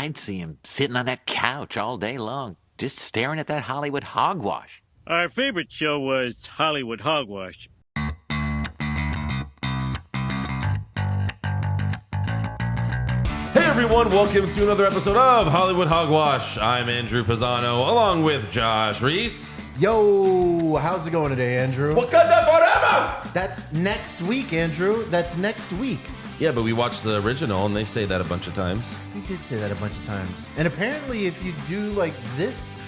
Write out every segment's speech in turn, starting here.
I'd see him sitting on that couch all day long, just staring at that Hollywood hogwash. Our favorite show was Hollywood Hogwash. Hey everyone, welcome to another episode of Hollywood Hogwash. I'm Andrew Pisano, along with Josh Reese. Yo, how's it going today, Andrew? Wakanda forever! That's next week, Andrew. That's next week. Yeah, but we watched the original, and they say that a bunch of times. He did say that a bunch of times. And apparently, if you do like this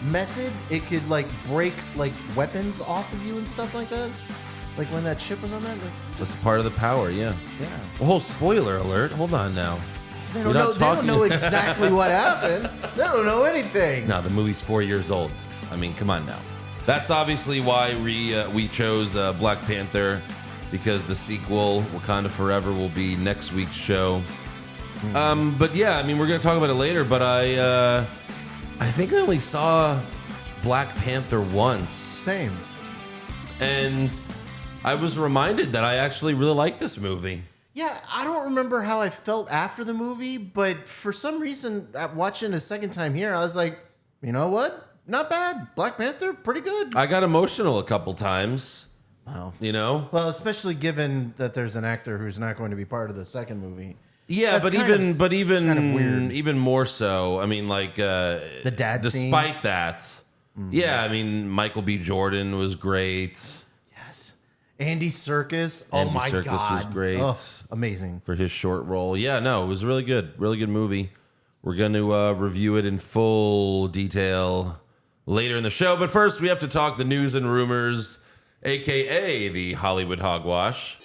method, it could like break like weapons off of you and stuff like that. Like when that ship was on there. That's part of the power, yeah. Yeah. Oh, spoiler alert. Hold on now. They don't know exactly what happened. They don't know anything. No, the movie's 4 years old. I mean, come on now. That's obviously why we chose Black Panther, because the sequel, Wakanda Forever, will be next week's show. But yeah, I mean, we're going to talk about it later, but I think I only saw Black Panther once. Same. And I was reminded that I actually really like this movie. Yeah, I don't remember how I felt after the movie, but for some reason, watching a second time here, I was like, you know what? Not bad. Black Panther, pretty good. I got emotional a couple times. Wow. You know? Well, especially given that there's an actor who's not going to be part of the second movie. Yeah, That's but even kind of weird. even more so. I mean, like The dad despite scenes. that, yeah. I mean, Michael B. Jordan was great. Yes. Andy Serkis. Oh Andy my Serkis God. was great. Oh, amazing. For his short role. Yeah, no, it was really good movie. We're going to review it in full detail later in the show, but first we have to talk the news and rumors, aka the Hollywood Hogwash.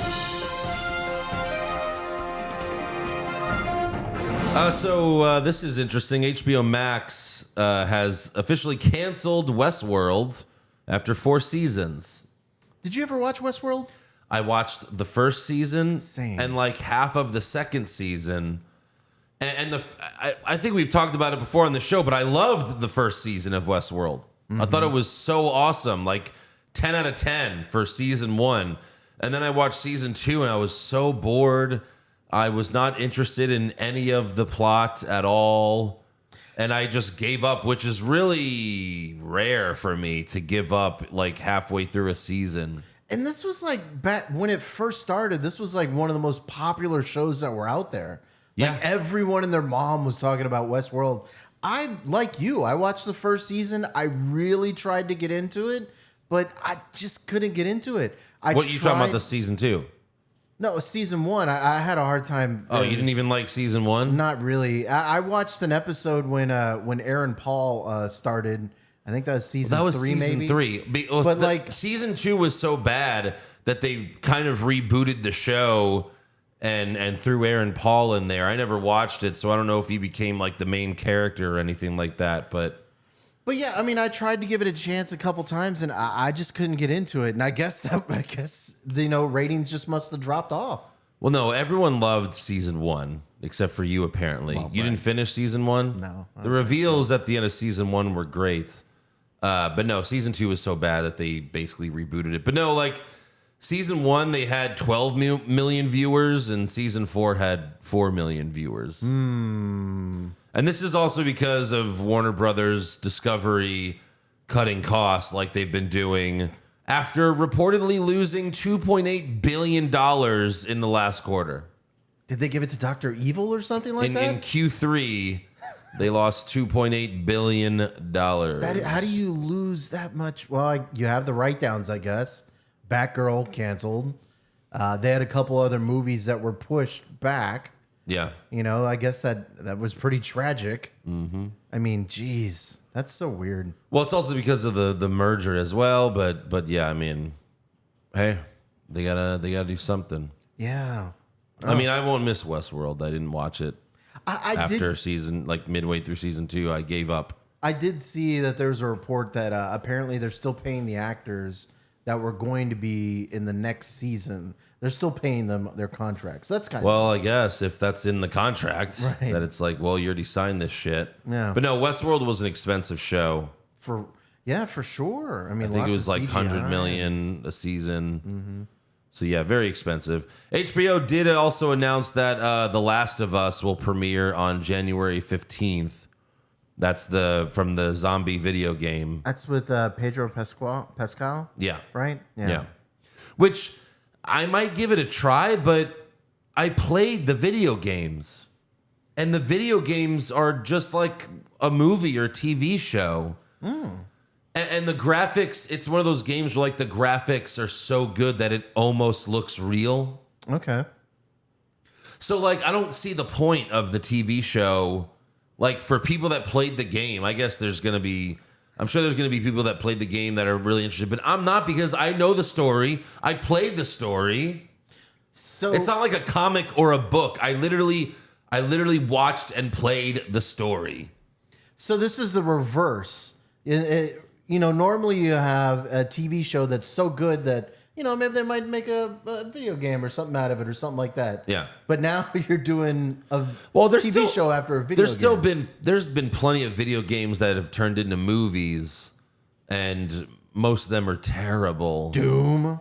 So this is interesting. HBO Max has officially canceled Westworld after 4 seasons. Did you ever watch Westworld? I watched the first season. Same. And like half of the second season. And I think we've talked about it before on the show, but I loved the first season of Westworld. I thought it was so awesome, like 10 out of 10 for season 1. And then I watched season 2 and I was so bored. I was not interested in any of the plot at all. And I just gave up, which is really rare for me to give up like halfway through a season. And this was like back when it first started, this was like one of the most popular shows that were out there. Like Yeah. everyone and their mom was talking about Westworld. I, like you, I watched the first season. I really tried to get into it, but I just couldn't get into it. What are you talking about, the season 2? No, season 1. I had a hard time. Oh, you didn't even like season 1? Not really. I watched an episode when Aaron Paul started. I think that was season 3, That was season maybe. 3. But like season 2 was so bad that they kind of rebooted the show and threw Aaron Paul in there. I never watched it, so I don't know if he became like the main character or anything like that. But yeah, I mean, I tried to give it a chance a couple times, and I just couldn't get into it. And I guess ratings just must have dropped off. well, no, everyone loved season 1 except for you. Apparently, you didn't finish season 1. No, I The reveals at the end of season 1 were great, but no, season 2 was so bad that they basically rebooted it. But no, like. Season 1, they had 12 million viewers, and season 4 had 4 million viewers. And this is also because of Warner Brothers Discovery cutting costs like they've been doing after reportedly losing $2.8 billion in the last quarter. Did they give it to Dr. Evil or something like that? In Q3, they lost $2.8 billion. How do you lose that much? Well, you have the write-downs, I guess. Batgirl canceled. They had a couple other movies that were pushed back. Yeah. You know, I guess that was pretty tragic. Mm-hmm. I mean, geez, that's so weird. Well, it's also because of the merger as well, but yeah, I mean, hey, they gotta do something. Yeah. I mean, I won't miss Westworld. I didn't watch it after did, season, like midway through season 2. I gave up. I did see that there was a report that apparently they're still paying the actors that were going to be in the next season. They're still paying them their contracts. That's kind of I guess if that's in the contract, Right. that it's like, well, you already signed this shit. Yeah. But no, Westworld was an expensive show. for sure. I mean, I think it lots was of like CGI. 100 million a season. So yeah, very expensive. HBO did also announce that The Last of Us will premiere on January 15th. That's from the zombie video game. That's with Pedro Pascal, Yeah. right? Yeah. Which I might give it a try, but I played the video games. And the video games are just like a movie or TV show. And the graphics, it's one of those games where like the graphics are so good that it almost looks real. Okay. So like I don't see the point of the TV show. Like for people that played the game, I guess I'm sure there's going to be people that played the game that are really interested, but I'm not, because I know the story. I played the story. So It's not like a comic or a book. I literally watched and played the story. So this is the reverse. Normally you have a TV show that's so good that, maybe they might make a video game or something out of it or something like that. Yeah. But now you're doing a There's TV show after a video game. There's been plenty of video games that have turned into movies, and most of them are terrible. Doom.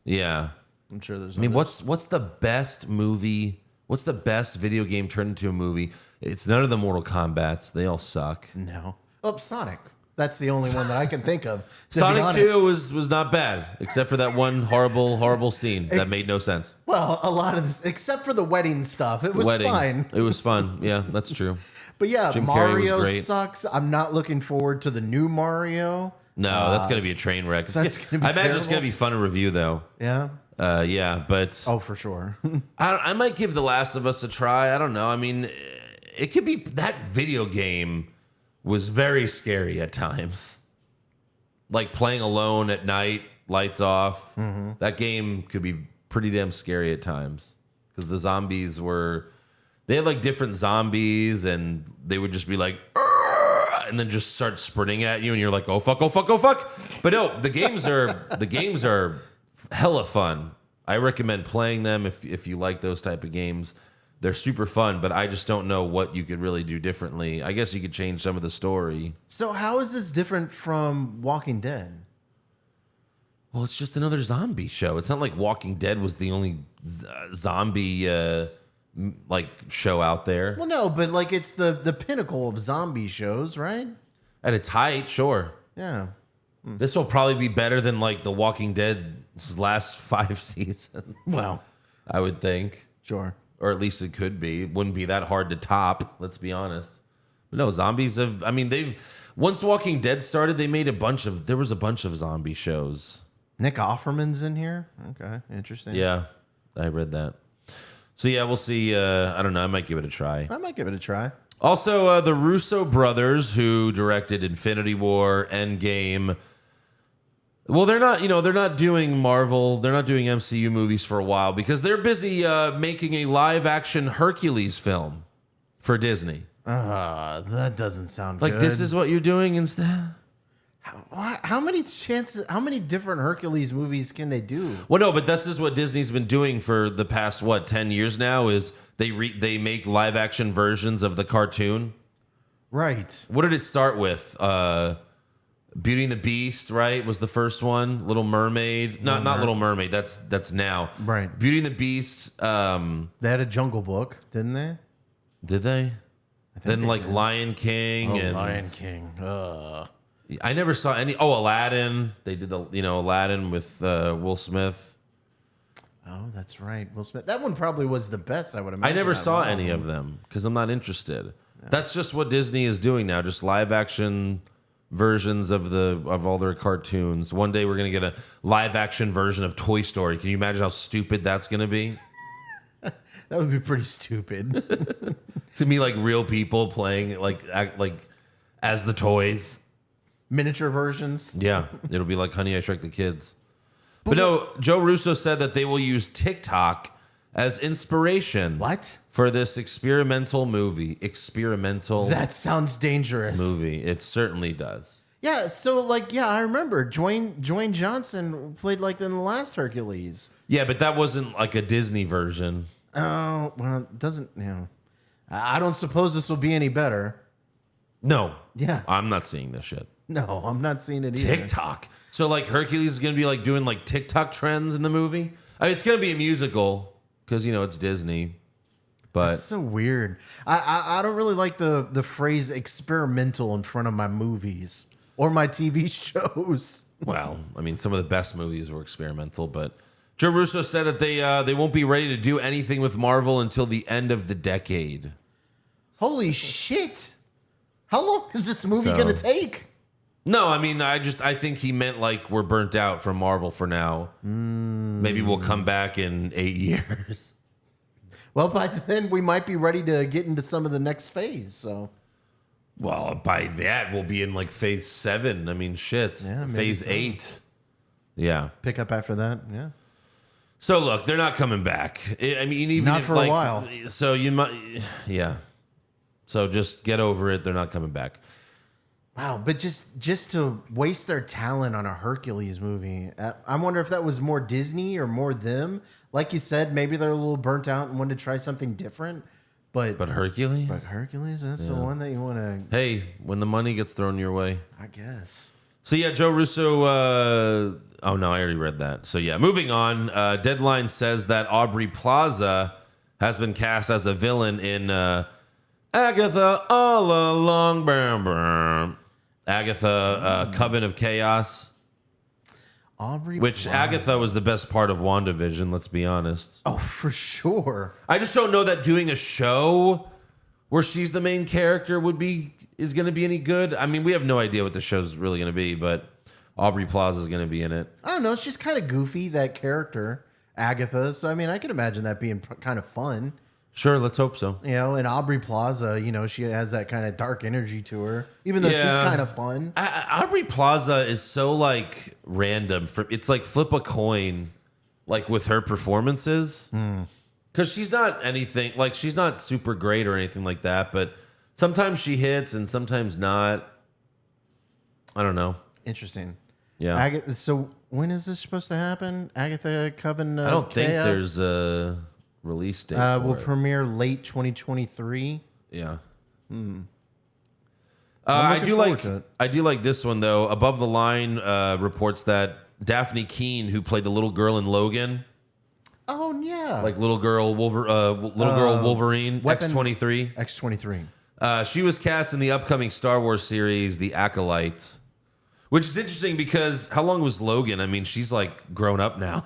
Yeah. I'm sure there's. I mean, what's the best movie? What's the best video game turned into a movie? It's none of the Mortal Kombats. They all suck. No. Oh, Sonic. That's the only one that I can think of. Sonic 2 was not bad, except for that one horrible scene that made no sense. Well, a lot of this, except for the wedding stuff, it was fine. It was fun. Yeah, that's true. But yeah, Jim Carrey was Mario great. sucks. I'm not looking forward to the new Mario. No, that's going to be a train wreck. That's gonna be I imagine it's terrible. going to be fun to review, though. Yeah. Yeah, but Oh, for sure. I might give The Last of Us a try. I don't know. I mean, it could be that video game was very scary at times. Like playing alone at night, lights off. Mm-hmm. That game could be pretty damn scary at times, because the zombies they had like different zombies, and they would just be like, "Argh!" and then just start sprinting at you, and you're like, oh fuck, oh fuck, oh fuck. But no, the games are hella fun. I recommend playing them if you like those type of games. They're super fun, but I just don't know what you could really do differently. I guess you could change some of the story. So how is this different from Walking Dead? Well, it's just another zombie show. It's not like Walking Dead was the only zombie like show out there. Well, no, but like it's the pinnacle of zombie shows, right? At its height, sure. Yeah. This will probably be better than like the Walking Dead's last 5 seasons. Well, I would think. sure. Or at least it could be. It wouldn't be that hard to top, let's be honest. But no, zombies have, I mean, once Walking Dead started, they made there was a bunch of zombie shows. Nick Offerman's in here. Okay, interesting. Yeah, I read that. So yeah, we'll see. I don't know. I might give it a try. I might give it a try. Also, the Russo brothers, who directed Infinity War, Endgame. Well, they're not doing Marvel. They're not doing MCU movies for a while because they're busy making a live-action Hercules film for Disney. That doesn't sound Like, good. this is what you're doing instead? How many different Hercules movies can they do? Well, no, but this is what Disney's been doing for the past, 10 years now, is they make live-action versions of the cartoon. Right. What did it start with? Beauty and the Beast, right, was the first one. Little Mermaid. Not Little Mermaid. That's now. Right. Beauty and the Beast. They had a Jungle Book, didn't they? Did they? Then they like did. Lion King and Lion King. I never saw any. Oh, Aladdin. They did the Aladdin with Will Smith. Oh, that's right. Will Smith. That one probably was the best, I would imagine. I never out saw all any of them because I'm not interested. That's just what Disney is doing now. Just live action versions of all their cartoons. One day we're gonna get a live action version of Toy Story. Can you imagine how stupid that's gonna be? That would be pretty stupid. To me, like real people playing act like as the toys. Miniature versions. Yeah, it'll be like Honey, I Shrunk the Kids. But no, Joe Russo said that they will use TikTok as inspiration. What? For this experimental movie. That sounds dangerous. Movie. It certainly does. Yeah, so I remember Dwayne Johnson played like in the last Hercules. Yeah, but that wasn't like a Disney version. Oh, well, it doesn't, I don't suppose this will be any better. No. Yeah. I'm not seeing this shit. No, I'm not seeing it either. TikTok. So like Hercules is gonna be like doing like TikTok trends in the movie. I mean, it's going to be a musical because, it's Disney. But That's so weird. I don't really like the phrase experimental in front of my movies or my TV shows. well, I mean, some of the best movies were experimental, but Joe Russo said that they won't be ready to do anything with Marvel until the end of the decade. Holy shit. How long is this movie So- going to take? No, I mean, I think he meant like we're burnt out from Marvel for now. Maybe we'll come back in 8 years. Well, by then we might be ready to get into some of the next phase. So, Well, by that we'll be in like phase 7. I mean, shit. Yeah, maybe phase so. 8. Yeah. pick up after that. Yeah. So look, they're not coming back. I mean, even Not if, for a while. So you might, yeah. So just get over it. They're not coming back. Wow, but just to waste their talent on a Hercules movie, I wonder if that was more Disney or more them. Like you said, maybe they're a little burnt out and wanted to try something different. But Hercules. Hercules, that's the one that you want to, Hey, when the money gets thrown your way. I guess. So yeah, Joe Russo. Oh no, I already read that. So yeah, moving on. Deadline says that Aubrey Plaza has been cast as a villain in Agatha All Along. Brum, brum. Agatha, Coven of Chaos. Aubrey Which Plaza. Agatha was the best part of WandaVision, let's be honest. Oh, for sure. I just don't know that doing a show where she's the main character is going to be any good. I mean, we have no idea what the show's really going to be, but Aubrey Plaza is going to be in it. I don't know. She's kind of goofy, that character, Agatha. So, I mean, I could imagine that being kind of fun. Sure, let's hope so. And Aubrey Plaza, she has that kind of dark energy to her, even though she's Yeah. kind of fun. Aubrey Plaza is so like random. It's like flip a coin, like with her performances. Because she's not anything, like she's not super great or anything like that, but sometimes she hits and sometimes not. I don't know. Interesting. Yeah. So when is this supposed to happen? Agatha Coven of I don't think Chaos? there's a release date for will it. premiere late 2023. Yeah. I'm I looking do forward like to it. I do like this one though. Above the Line reports that Daphne Keane, who played the little girl in Logan, Oh yeah, like little girl Wolverine, Weapon- X-23. X-23. She was cast in the upcoming Star Wars series, The Acolyte, which is interesting because how long was Logan? I mean, she's like grown up now.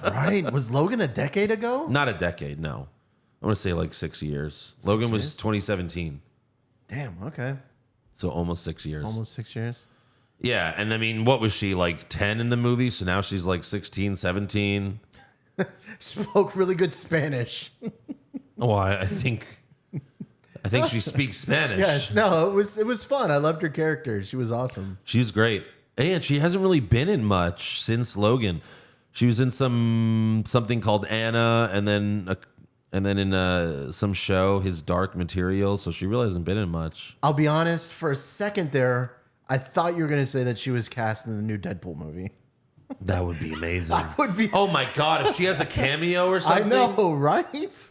Right? Was Logan a decade ago? Not a decade, no. I want to say like 6 years. Logan was years? 2017, Damn. Okay. so almost 6 years. Almost 6 years. Yeah, and I mean, what was she, like 10 in the movie? So now she's like 16, 17. Spoke really good Spanish. Oh, I think she speaks Spanish. Yes. No. It was fun. I loved her character. She was awesome. She's great. And she hasn't really been in much since Logan. She was in something called Anna, and then in some show, His Dark Material. So she really hasn't been in much. I'll be honest. For a second there, I thought you were going to say that she was cast in the new Deadpool movie. That would be amazing. Would be. Oh my God, if she has a cameo or I something. know, right?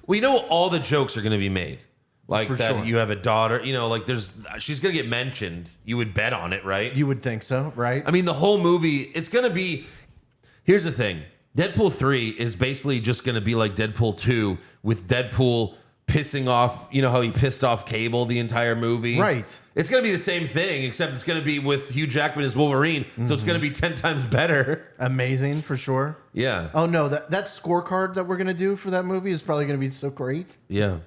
We know all the jokes are going to be made. Like For that sure. you have a daughter, like she's going to get mentioned. You would bet on it, right? You would think so, right? I mean, the whole movie, it's going to be. Here's the thing. Deadpool 3 is basically just going to be like Deadpool 2 with Deadpool pissing off, how he pissed off Cable the entire movie. Right. It's going to be the same thing, except it's going to be with Hugh Jackman as Wolverine. So it's going to be 10 times better. Amazing for sure. Yeah. Oh no, that scorecard that we're gonna do for that movie is probably gonna be so great. Yeah.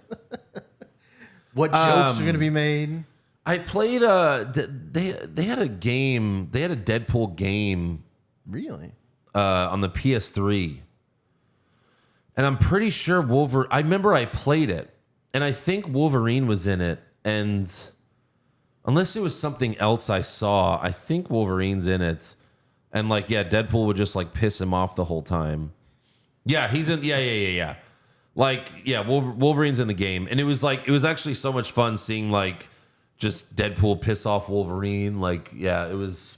What jokes are gonna be made? I played they had a game. They had a Deadpool game Really? on the PS3. And I'm pretty sure I remember I played it, and I think Wolverine was in it. And unless it was something else I saw, I think Wolverine's in it. And Deadpool would just piss him off the whole time. Yeah, he's in. Yeah. Wolverine's in the game, and it was actually so much fun seeing just Deadpool piss off Wolverine. It was.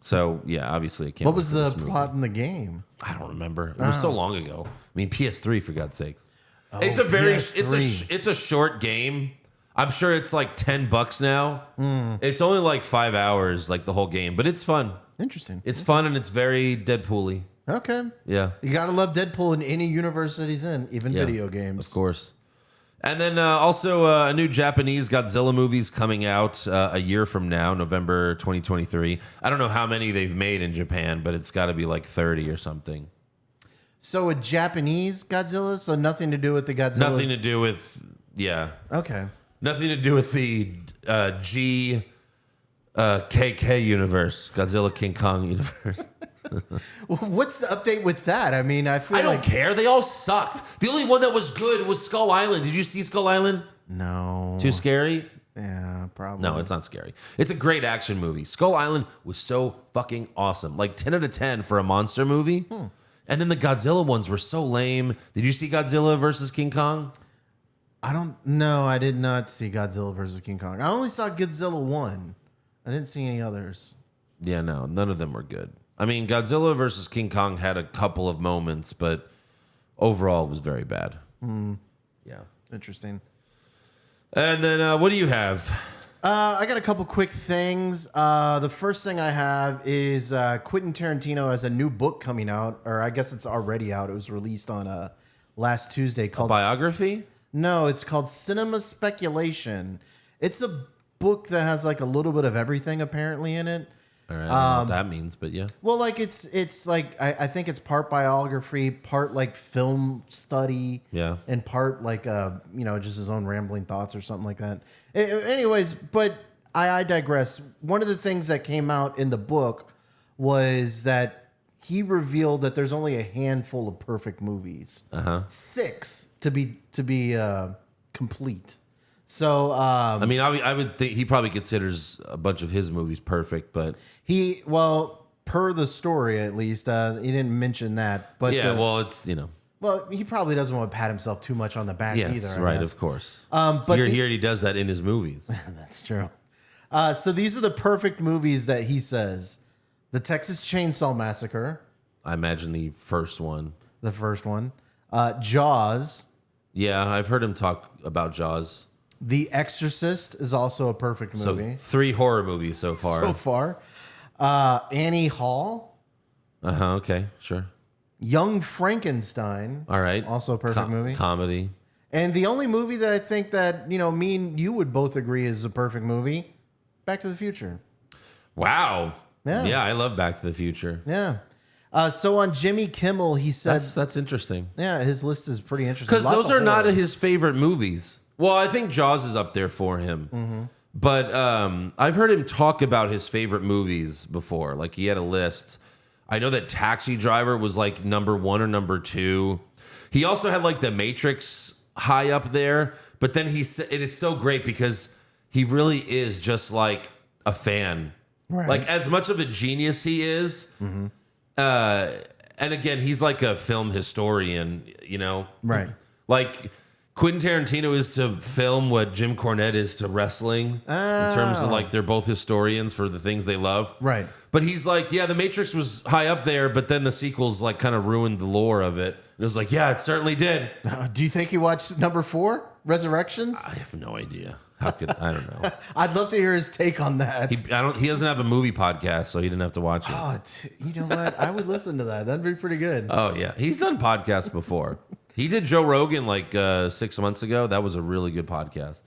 So yeah, obviously, I can't. What wait was for the this movie. plot in the game? I don't remember. It was so long ago. I mean, PS3 for God's sakes. Oh, It's a very PS3. it's a short game. I'm sure it's like $10 now. It's only 5 hours, the whole game, but it's fun. Interesting. It's fun and it's very Deadpool-y. Okay. Yeah. You gotta love Deadpool in any universe that he's in, even Yeah, video games. Of course. And then also a new Japanese Godzilla movie's coming out a year from now, November 2023. I don't know how many they've made in Japan, but it's got to be like 30 or something. So a Japanese Godzilla, so nothing to do with the Godzilla. Nothing to do with, yeah. Okay. Nothing to do with the KK universe, Godzilla King Kong universe. Well, what's the update with that? I mean, I feel I don't like care. They all sucked. The only one that was good was Skull Island. Did you see Skull Island? no. Too scary? Yeah, probably. No, it's not scary. It's a great action movie. Skull Island was so fucking awesome. Like 10 out of 10 for a monster movie. And then the Godzilla ones were so lame. Did you see Godzilla versus King Kong? I don't know. I did not see Godzilla versus King Kong. I only saw Godzilla 1. I didn't see any others. Yeah, no, none of them were good. I mean, Godzilla versus King Kong had a couple of moments, but overall it was very bad. Yeah. Interesting. And then what do you have? I got a couple quick things. The first thing I have is Quentin Tarantino has a new book coming out, or I guess it's already out. It was released on last Tuesday called Biography? No, it's called Cinema Speculation. It's a book that has like a little bit of everything apparently in it. All right, I don't know what that means, but yeah. Well, like it's like I think it's part biography, part like film study, Yeah. and part like just his own rambling thoughts or something like that. Anyways, but I digress. One of the things that came out in the book was that he revealed that there's only a handful of perfect movies, 6 to be complete. So I mean, I would think he probably considers a bunch of his movies perfect, but per the story at least, he didn't mention that. But yeah, well, it's well, he probably doesn't want to pat himself too much on the back yes, either. right, guess. of course. But Here he does that in his movies. that's true. So these are the perfect movies that he says: The Texas Chainsaw Massacre, I imagine the first one. the first one, Jaws, Yeah, I've heard him talk about Jaws. The Exorcist is also a perfect movie. So 3 horror movies so far. So far, Annie Hall, Okay, sure. Young Frankenstein, All right. also a perfect movie. Comedy. And the only movie that I think that, me and you would both agree is a perfect movie, Back to the Future. Wow. Yeah. I love Back to the Future. Yeah. So on Jimmy Kimmel, he said, That's interesting. yeah, his list is pretty interesting. Because Lots those of are not horror. his favorite movies. Well, I think Jaws is up there for him. But I've heard him talk about his favorite movies before. Like he had a list. I know that Taxi Driver was like number 1 or number 2. He also had like The Matrix high up there. But then he said, and it's so great because he really is just like a fan. Right. Like as much of a genius he is. And again, he's like a film historian, Right. Like Quentin Tarantino is to film what Jim Cornette is to wrestling in terms of like they're both historians for the things they love. Right. But he's like, yeah, The Matrix was high up there, but then the sequels like kind of ruined the lore of it. And it was like, yeah, it certainly did. Do you think he watched number 4, Resurrections? I have no idea. How could I don't know. I'd love to hear his take on that. He doesn't have a movie podcast, so he didn't have to watch it. Oh, you know what? I would listen to that. That'd be pretty good. Oh yeah, he's done podcasts before. He did Joe Rogan like 6 months ago. That was a really good podcast.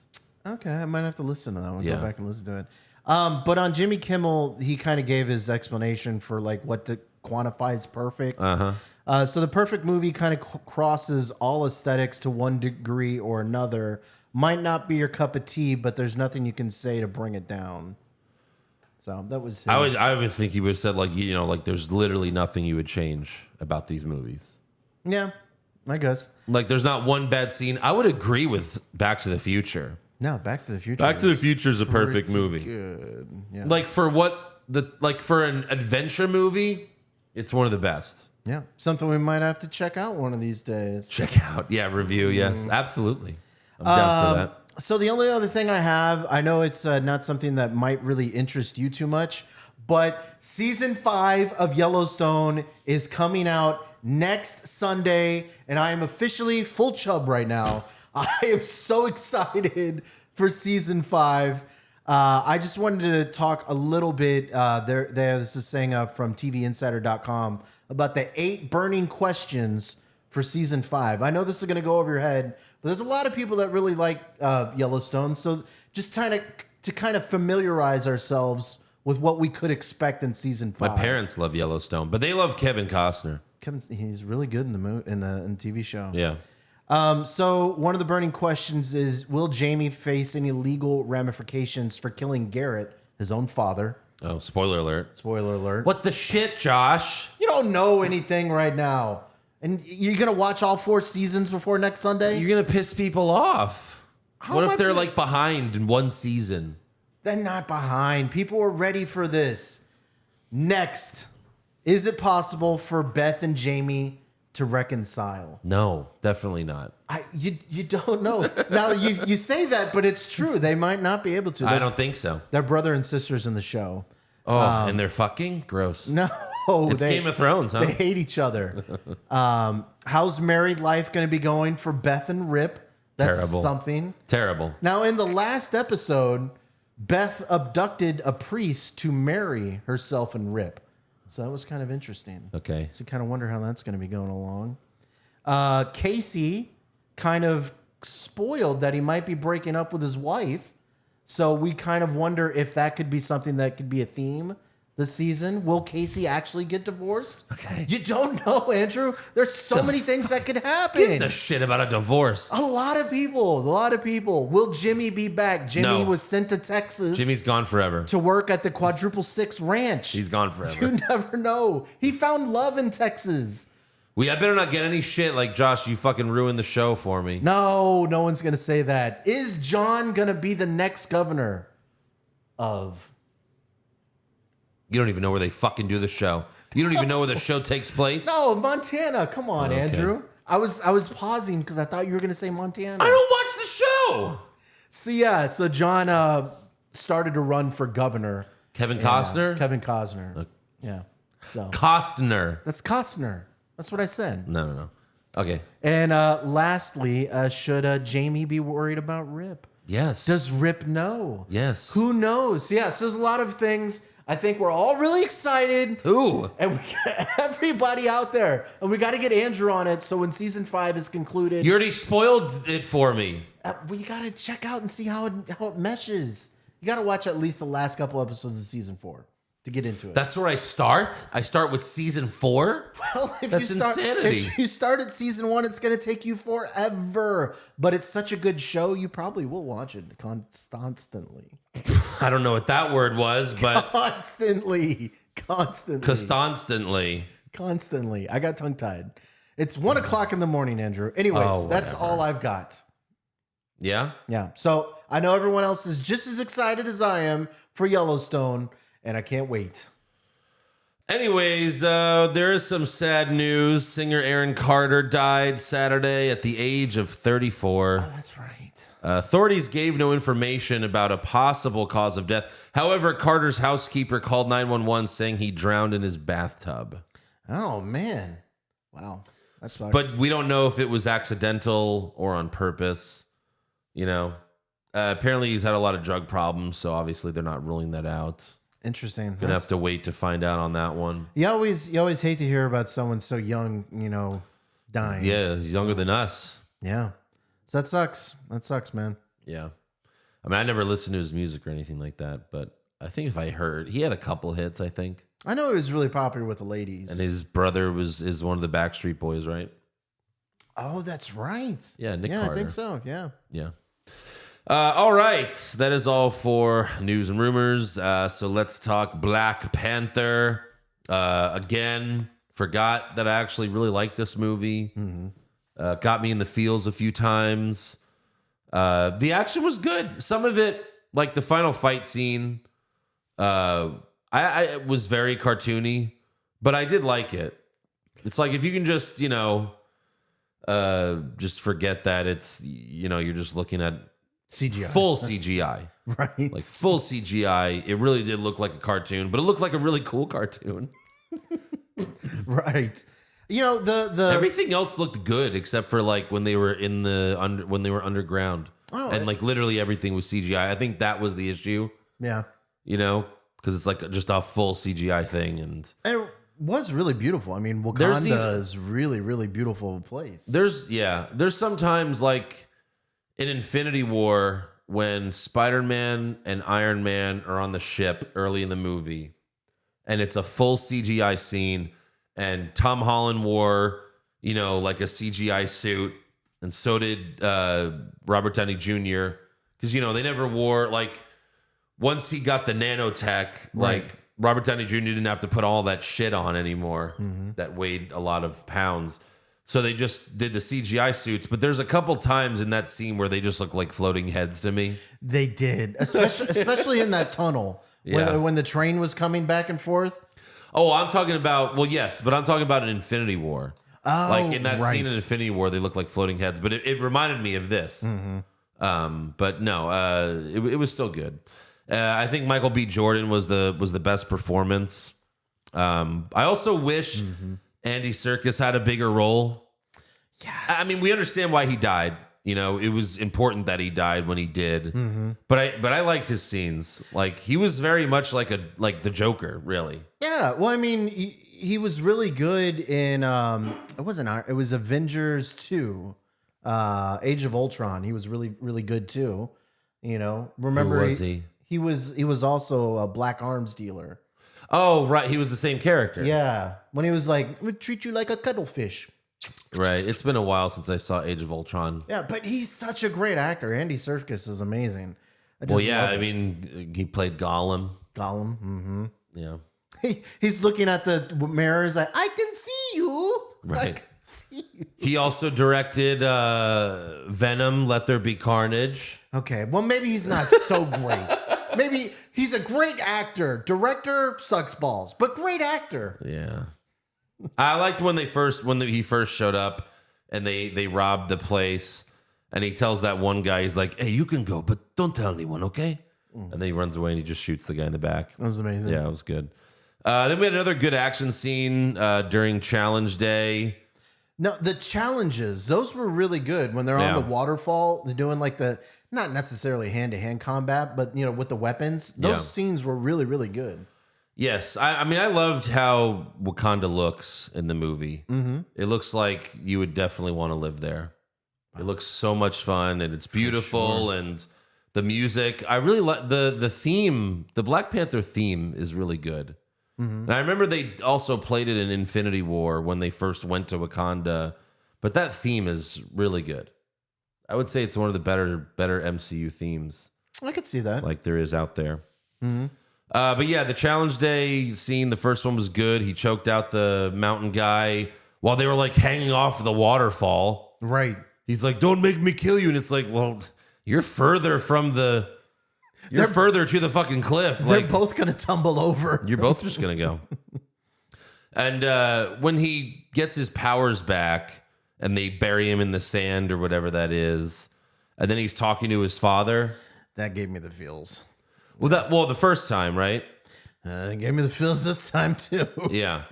Okay, I might have to listen to that one. Yeah. Go back and listen to it. But on Jimmy Kimmel, he kind of gave his explanation for like what quantifies perfect. So the perfect movie kind of crosses all aesthetics to one degree or another. Might not be your cup of tea, but there's nothing you can say to bring it down. So that was his. I would think he would have said like like there's literally nothing you would change about these movies. Yeah, I guess. Like there's not one bad scene. I would agree with Back to the Future. No, Back to the Future. Back to the is Future is a perfect pretty movie. Good. Yeah. Like for for an adventure movie, it's one of the best. Yeah. Something we might have to check out one of these days. Check out. Yeah, review. Yes, absolutely. I'm down for that. So the only other thing I have, I know it's not something that might really interest you too much, but season 5 of Yellowstone is coming out next Sunday, and I am officially full chub right now. I am so excited for season 5. I just wanted to talk a little bit. This is saying from TVInsider.com about the 8 burning questions for season 5. I know this is going to go over your head, but there's a lot of people that really like Yellowstone. So just to kind of familiarize ourselves with what we could expect in season 5. My parents love Yellowstone, but they love Kevin Costner. He's really good in the TV show. Yeah. So one of the burning questions is, will Jamie face any legal ramifications for killing Garrett, his own father? Oh, spoiler alert. Spoiler alert. What the shit, Josh? You don't know anything right now. And you're going to watch all 4 seasons before next Sunday? You're going to piss people off. What am if I they're gonna- like behind in one season? They're not behind. People are ready for this. Next, is it possible for Beth and Jamie to reconcile? No, definitely not. You don't know. Now, you say that, but it's true. They might not be able to. I don't think so. They're brother and sisters in the show. Oh, and they're fucking gross. No. It's Game of Thrones, huh? They hate each other. How's married life going to be going for Beth and Rip? That's Terrible. something. Terrible. Now, in the last episode, Beth abducted a priest to marry herself and Rip. So that was kind of interesting. Okay. So you kind of wonder how that's going to be going along. Casey kind of spoiled that he might be breaking up with his wife. So we kind of wonder if that could be something that could be a theme this season. Will Casey actually get divorced? Okay. You don't know, Andrew. There's so many things that could happen. Gives a shit about a divorce. A lot of people. Will Jimmy be back? Jimmy No. was sent to Texas Jimmy's gone forever. to work at the Quadruple Six Ranch. He's gone forever. You never know. He found love in Texas. I better not get any shit like, Josh, you fucking ruined the show for me. No one's going to say that. Is John going to be the next governor of... You don't even know where they fucking do the show. You don't even know where the show takes place. No, Montana. Come on, Okay. Andrew. I was pausing because I thought you were going to say Montana. I don't watch the show. So John started to run for governor. Kevin Costner? Kevin Costner. Yeah. So Costner. that's Costner. That's what I said. No. Okay. And lastly, should Jamie be worried about Rip? Yes. Does Rip know? Yes. Who knows? Yes, there's a lot of things. I think we're all really excited. Who? And we got everybody out there. And we got to get Andrew on it. So when season 5 is concluded, You already spoiled it for me. we got to check out and see how it meshes. You got to watch at least the last couple episodes of season 4 to get into it. That's where I start? I start with season 4? Well, That's insanity. If you start at season 1, it's going to take you forever. But it's such a good show, you probably will watch it constantly. I don't know what that word was, but Constantly. constantly. Constantly. I got tongue tied. It's 1 o'clock in the morning, Andrew. Anyways, Oh, that's whatever. all I've got. Yeah? Yeah. So I know everyone else is just as excited as I am for Yellowstone, and I can't wait. Anyways, there is some sad news. Singer Aaron Carter died Saturday at the age of 34. Oh, that's right. Authorities gave no information about a possible cause of death. However, Carter's housekeeper called 911 saying he drowned in his bathtub. Oh, man. Wow. That sucks. But we don't know if it was accidental or on purpose. You know, apparently he's had a lot of drug problems, so obviously they're not ruling that out. Interesting. Gonna have to wait to find out on that one. You always hate to hear about someone so young, dying. Yeah, he's younger than us. Yeah. So that sucks. That sucks, man. Yeah. I mean, I never listened to his music or anything like that, but I think if I heard, he had a couple hits, I think. I know he was really popular with the ladies. And his brother is one of the Backstreet Boys, right? Oh, that's right. Yeah, Nick Yeah, Carter. I think so. Yeah. Yeah. All right. That is all for news and rumors. So let's talk Black Panther. Again, forgot that I actually really liked this movie. Got me in the feels a few times. The action was good. Some of it, like the final fight scene, I was very cartoony, but I did like it. It's like if you can just, just forget that it's, you're just looking at CGI. full CGI. Right. Like full CGI. It really did look like a cartoon, but it looked like a really cool cartoon. Right. The Everything else looked good except for like when they were when they were underground. Oh, and like literally everything was CGI. I think that was the issue. Yeah. Because it's like just a full CGI thing. And And it was really beautiful. I mean, Wakanda is really, really beautiful place. there's sometimes like in Infinity War when Spider-Man and Iron Man are on the ship early in the movie, and it's a full CGI scene, and Tom Holland wore, like a CGI suit, and so did Robert Downey Jr. Because, they never wore, like, once he got the nanotech, Right. like, Robert Downey Jr. didn't have to put all that shit on anymore that weighed a lot of pounds. So they just did the CGI suits, but there's a couple times in that scene where they just look like floating heads to me. They did, especially in that tunnel when the train was coming back and forth. Oh, I'm talking about, well, yes, but I'm talking about an Infinity War. Oh, like in that right. scene in Infinity War, they look like floating heads, but it reminded me of this. But no, it was still good. I think Michael B. Jordan was the best performance. I also wish Andy Serkis had a bigger role. Yes. I mean, we understand why he died. It was important that he died when he did. But I liked his scenes. Like he was very much like the Joker, really. Yeah. Well, I mean, he was really good in it was Avengers 2, Age of Ultron. He was really, really good too. Remember Who was he? He was also a black arms dealer. Oh, right. He was the same character. Yeah. When he was like, "I'm gonna treat you like a cuttlefish." Right. It's been a while since I saw Age of Ultron. Yeah, but he's such a great actor. Andy Serkis is amazing. Well, yeah. I mean, he played Gollum. Gollum. Mm-hmm. Yeah. He's looking at the mirrors like, I can see you. Right. I can see you. He also directed Venom, Let There Be Carnage. Okay, well, maybe he's not so great. Maybe he's a great actor. Director sucks balls, but great actor. Yeah. I liked when he first showed up and they robbed the place and he tells that one guy, he's like, hey, you can go, but don't tell anyone, okay? And then he runs away and he just shoots the guy in the back. That was amazing. Yeah, it was good. Then we had another good action scene during Challenge Day. No, the challenges, those were really good. When they're on the waterfall, they're doing like not necessarily hand-to-hand combat, but with the weapons. Those scenes were really, really good. Yes. I mean, I loved how Wakanda looks in the movie. It looks like you would definitely want to live there. It looks so much fun and it's beautiful and the music. I really like the theme. The Black Panther theme is really good. And I remember they also played it in Infinity War when they first went to Wakanda. But that theme is really good. I would say it's one of the better MCU themes. I could see that. Like there is out there. But yeah, the Challenge Day scene, the first one was good. He choked out the mountain guy while they were like hanging off the waterfall. Right. He's like, don't make me kill you. And it's like, well, you're further further to the fucking cliff. They're Like, both going to tumble over. you're both just going to go. And when he gets his powers back and they bury him in the sand or whatever that is, and then he's talking to his father. That gave me the feels. Well, the first time, right? It gave me the feels this time too. Yeah.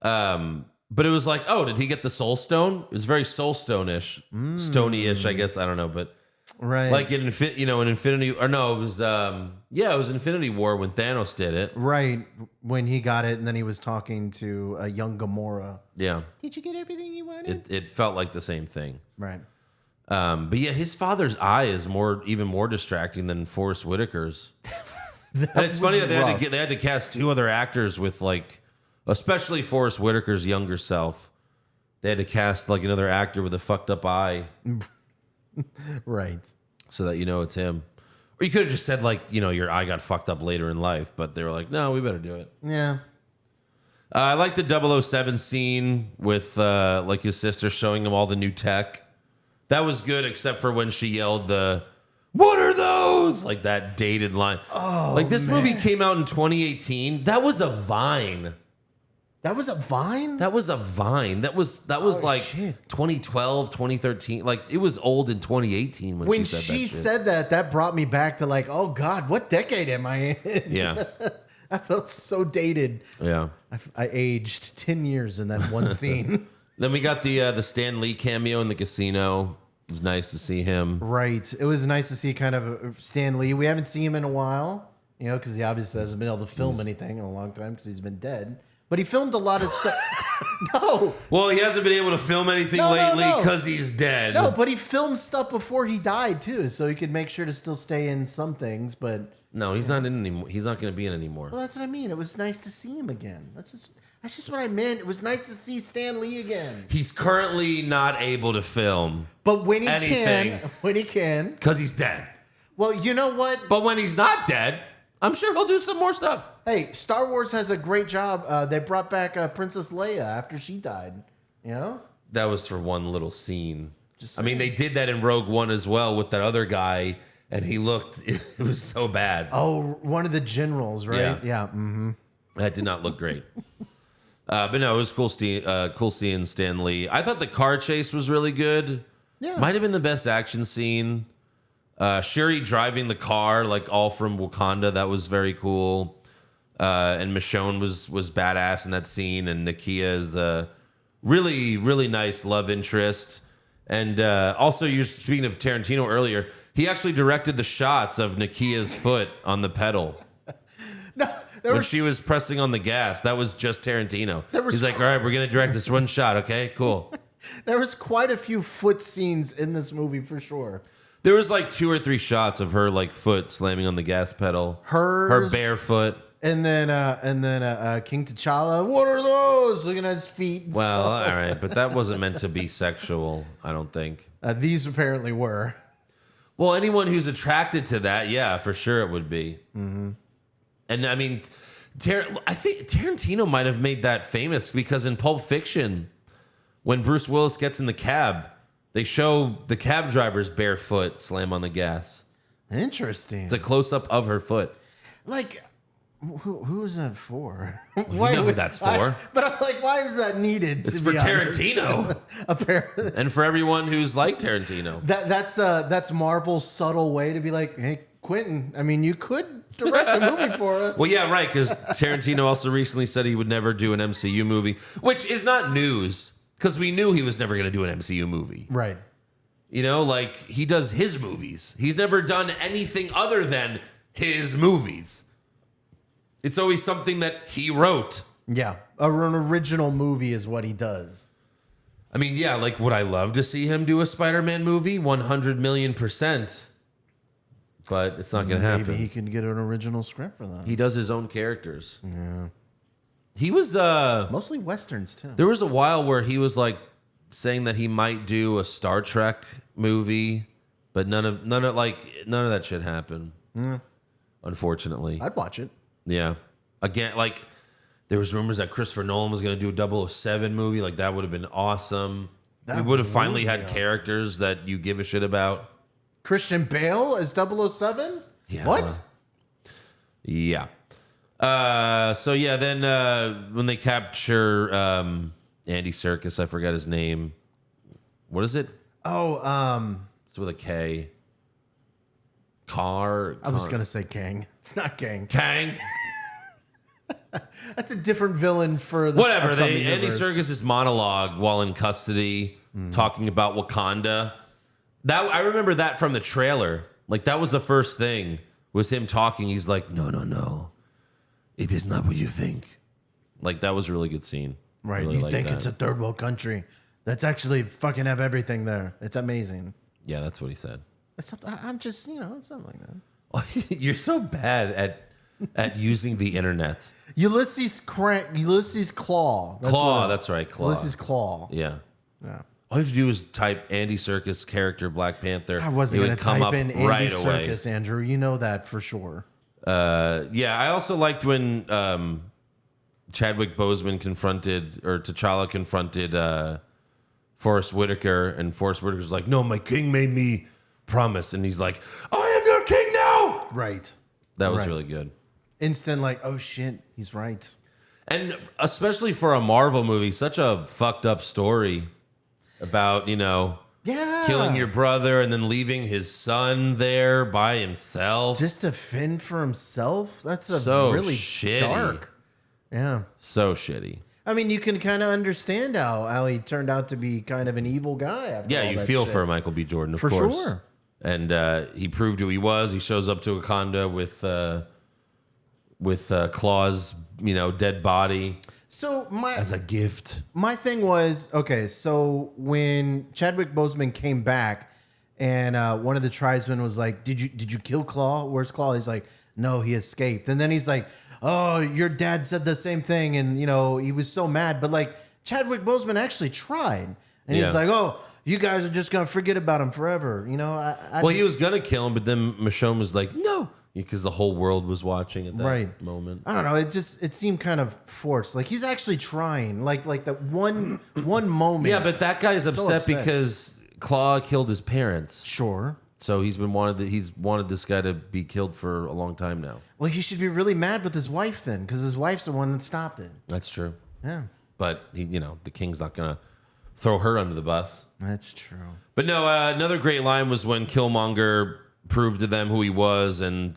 But it was like, oh, did he get the soul stone? It was very soul stone-ish. Stony-ish, I guess. I don't know. But Right. like in Infinity, or no, it was it was Infinity War when Thanos did it. Right. When he got it and then he was talking to a young Gamora. Yeah. Did you get everything you wanted? It felt like the same thing. Right. But yeah, his father's eye is even more distracting than Forrest Whitaker's. And it's funny that they had to cast two other actors with like, especially Forrest Whitaker's younger self. They had to cast like another actor with a fucked up eye. Right. So that it's him. Or you could have just said like, your eye got fucked up later in life, but they were like, no, we better do it. Yeah. I like the 007 scene with like his sister showing him all the new tech. That was good, except for when she yelled what are those? Like that dated line. Oh, like this movie came out in 2018. That was a Vine. That was a Vine? That was a Vine. That was like shit. 2012, 2013. Like it was old in 2018 when she said that shit. said that brought me back to like, oh God, what decade am I in? Yeah. I felt so dated. Yeah. I aged 10 years in that one scene. Then we got the Stan Lee cameo in the casino. It was nice to see him. Right. It was nice to see kind of Stan Lee. We haven't seen him in a while. you know, because he obviously hasn't been able to film anything in a long time because he's been dead. But he filmed a lot of stuff. No. Well, he hasn't been able to film anything lately because he's dead. No, but he filmed stuff before he died too, so he could make sure to still stay in some things. But no, he's not in anymore. He's not going to be in anymore. well, that's what I mean. It was nice to see him again. That's just what I meant. It was nice to see Stan Lee again. He's currently not able to film But when he anything can, because he's dead. well, you know what? But when he's not dead, I'm sure he'll do some more stuff. Hey, Star Wars has a great job. They brought back Princess Leia after she died. You know? That was for one little scene. Just I mean, they did that in Rogue One as well with that other guy, and he looked, it was so bad. Oh, one of the generals, right? Yeah. Mm-hmm. That did not look great. But no, it was cool, cool seeing Stan Lee. I thought the car chase was really good. Yeah. Might have been the best action scene. Shuri driving the car, like all from Wakanda, that was very cool. And Michonne was badass in that scene, and Nakia is a really, really nice love interest. And also, you speaking of Tarantino earlier, he actually directed the shots of Nakia's foot on the pedal. No, When she was pressing on the gas, that was just Tarantino. was- He's like, all right, we're going to direct this one shot, okay? Cool. There was quite a few foot scenes in this movie for sure. There was like 2 or 3 shots of her like foot slamming on the gas pedal. Her Hers, barefoot. and then King T'Challa. What are those? Looking at his feet. And Well, stuff. all right, but that wasn't meant to be sexual, I don't think. These apparently were. Well, anyone who's attracted to that, yeah, for sure it would be. Mm-hmm. And I mean, I think Tarantino might have made that famous because in Pulp Fiction, when Bruce Willis gets in the cab, they show the cab driver's bare foot slam on the gas. Interesting. It's a close-up of her foot. Like, who is that for? You know who that's for. But I'm like, why is that needed? It's to for be honest? Tarantino. Apparently, And for everyone who's like Tarantino. that's Marvel's subtle way to be like, hey, Quentin. I mean, you could direct the movie for us. Well, yeah, right, because Tarantino also recently said he would never do an MCU movie, which is not news, because we knew he was never going to do an MCU movie. Right. You know, like, he does his movies. He's never done anything other than his movies. It's always something that he wrote. Yeah, an original movie is what he does. I mean, yeah, like, would I love to see him do a Spider-Man movie? 100,000,000%. But it's not going to happen. Maybe he could get an original script for that. He does his own characters. Yeah. He was Mostly westerns too. there was a while where he was like saying that he might do a Star Trek movie, but none of that shit happened. Unfortunately. I'd watch it. Yeah. Again, like there was rumors that Christopher Nolan was going to do a 007 movie, like that would have been awesome. We would have finally had characters that you give a shit about. Christian Bale as 007? Yeah. What? Yeah. So yeah, then when they capture Andy Serkis, I forgot his name. What is it? Oh, It's with a K. I was going to say Kang. It's not Kang. Kang. That's a different villain for the Whatever. upcoming Andy universe. Serkis' monologue while in custody, talking about Wakanda. I remember that from the trailer. Like that was the first thing, was him talking. He's like, no. It is not what you think. Like that was a really good scene. Right. Really You liked think that. it's a third world country. That's actually fucking have everything there. It's amazing. Yeah, that's what he said. I'm just, it's something like that. You're so bad at using the internet. Ulysses Claw. That's right. Claw. Ulysses Claw. Yeah. Yeah. All you have to do is type Andy Serkis character Black Panther. I wasn't It going would to come type up in Andy right away. Serkis, Andrew. You know that for sure. Yeah, I also liked when Chadwick Boseman T'Challa confronted Forrest Whitaker, and Forrest Whitaker's like, "No, my king made me promise," and he's like, "I am your king now." Right. That was Right. really good, Instant like, oh shit, he's right. and especially for a Marvel movie, such a fucked up story about Yeah. killing your brother and then leaving his son there by himself. Just to fend for himself? That's So really shitty. dark. Yeah. So shitty. I mean, you can kind of understand how he turned out to be kind of an evil guy. After Yeah, all you that feel shit. for Michael B. Jordan, of For course. sure. And he proved who he was. He shows up to Wakanda with Claw's dead body So as a gift. my thing was, okay, so when Chadwick Boseman came back and one of the tribesmen was like, did you kill Claw? Where's Claw? He's like, no, he escaped. And then he's like, oh, your dad said the same thing. And, he was so mad. But like Chadwick Boseman actually tried. And Yeah. he's like, oh, you guys are just going to forget about him forever. He was going to kill him, but then Michonne was like, no. Because the whole world was watching at that moment. I don't know. It seemed kind of forced. Like he's actually trying. Like that one moment. Yeah, but that guy's So upset because Claw killed his parents. Sure. So he's wanted this guy to be killed for a long time now. Well, he should be really mad with his wife then, because his wife's the one that stopped it. That's true. Yeah, But the king's not gonna throw her under the bus. that's true. But no, another great line was when Killmonger proved to them who he was, and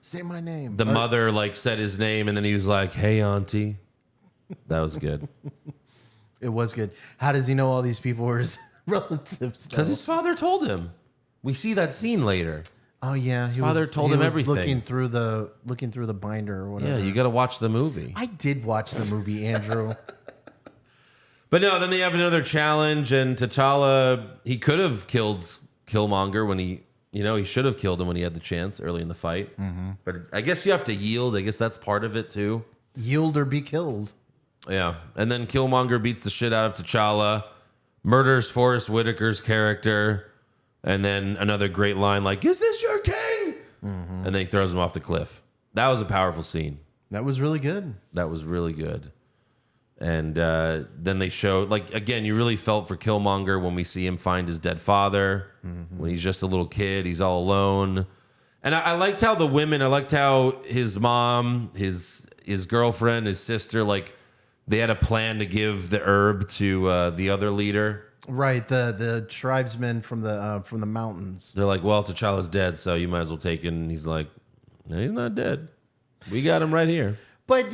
Say my name. the mother said his name, and then he was like, "Hey, auntie." That was good It was good. How does he know all these people were his relatives? because though? his father told him. We see that scene later. Oh yeah, father told he him was everything. Looking through the binder or whatever. Yeah, you got to watch the movie. I did watch the movie, Andrew. But no, then they have another challenge, and T'Challa, he could have killed Killmonger when he should have killed him when he had the chance early in the fight. Mm-hmm. But I guess you have to yield. I guess that's part of it too. Yield or be killed. Yeah. And then Killmonger beats the shit out of T'Challa, murders Forrest Whitaker's character, and then another great line like, "Is this your king?" Mm-hmm. And then he throws him off the cliff. That was a powerful scene. That was really good. That was really good. And then they showed, again, you really felt for Killmonger when we see him find his dead father, when he's just a little kid, he's all alone. And I liked how I liked how his mom, his girlfriend, his sister, they had a plan to give the herb to the other leader. Right, the tribesmen from the mountains. They're like, well, T'Challa's dead, so you might as well take it. And he's like, no, he's not dead. We got him right here. But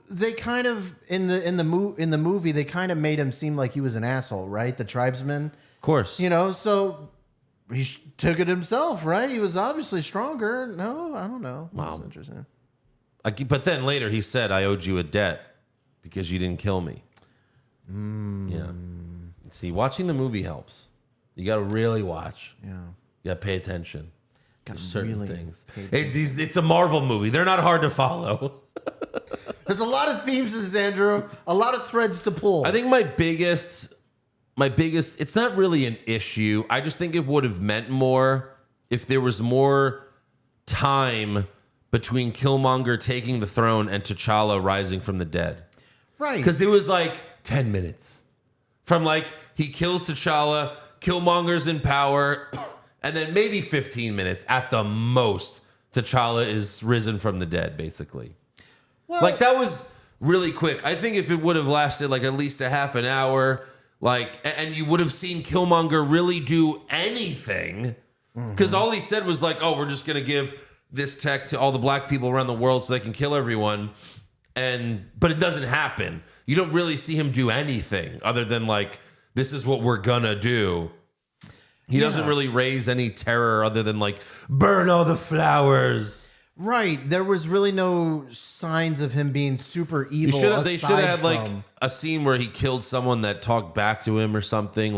they kind of in the movie they kind of made him seem like he was an asshole, right? The tribesmen, Of course. So he took it himself, right? He was obviously stronger. No, I don't know. Wow. That's interesting. But then later he said, I owed you a debt because you didn't kill me. Yeah. See, watching the movie helps. You got to really watch. Yeah. You got to pay attention. Got to certain really things. pay attention. It's a Marvel movie. They're not hard to follow. There's a lot of themes in this, Andrew. A lot of threads to pull. I think my biggest, it's not really an issue. I just think it would have meant more if there was more time between Killmonger taking the throne and T'Challa rising from the dead. Right. Because it was 10 minutes. From he kills T'Challa, Killmonger's in power, and then maybe 15 minutes at the most, T'Challa is risen from the dead, basically. Well, That was really quick. I think if it would have lasted at least a half an hour, and you would have seen Killmonger really do anything, because all he said was oh, we're just going to give this tech to all the black people around the world so they can kill everyone. But it doesn't happen. You don't really see him do anything other than this is what we're gonna do. He doesn't really raise any terror other than burn all the flowers. right. There was really no signs of him being super evil. They should have had a scene where he killed someone that talked back to him or something.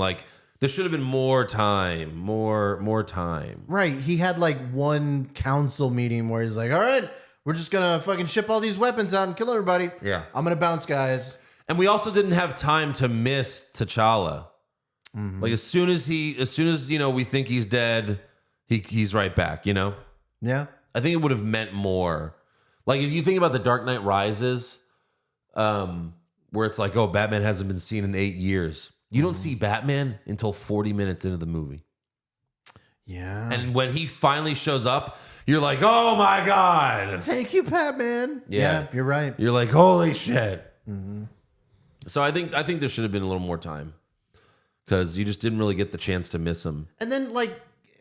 There should have been more time, more time. Right. He had one council meeting where he's like, all right, we're just going to fucking ship all these weapons out and kill everybody. Yeah. I'm going to bounce, guys. And we also didn't have time to miss T'Challa. As soon as we think he's dead, he's right back, Yeah. I think it would have meant more. If you think about The Dark Knight Rises, where it's oh, Batman hasn't been seen in 8 years. You don't see Batman until 40 minutes into the movie. Yeah. And when he finally shows up, you're like, oh my God. Thank you, Batman. Yeah. You're right. You're like, holy shit. So I think there should have been a little more time because you just didn't really get the chance to miss him. And then,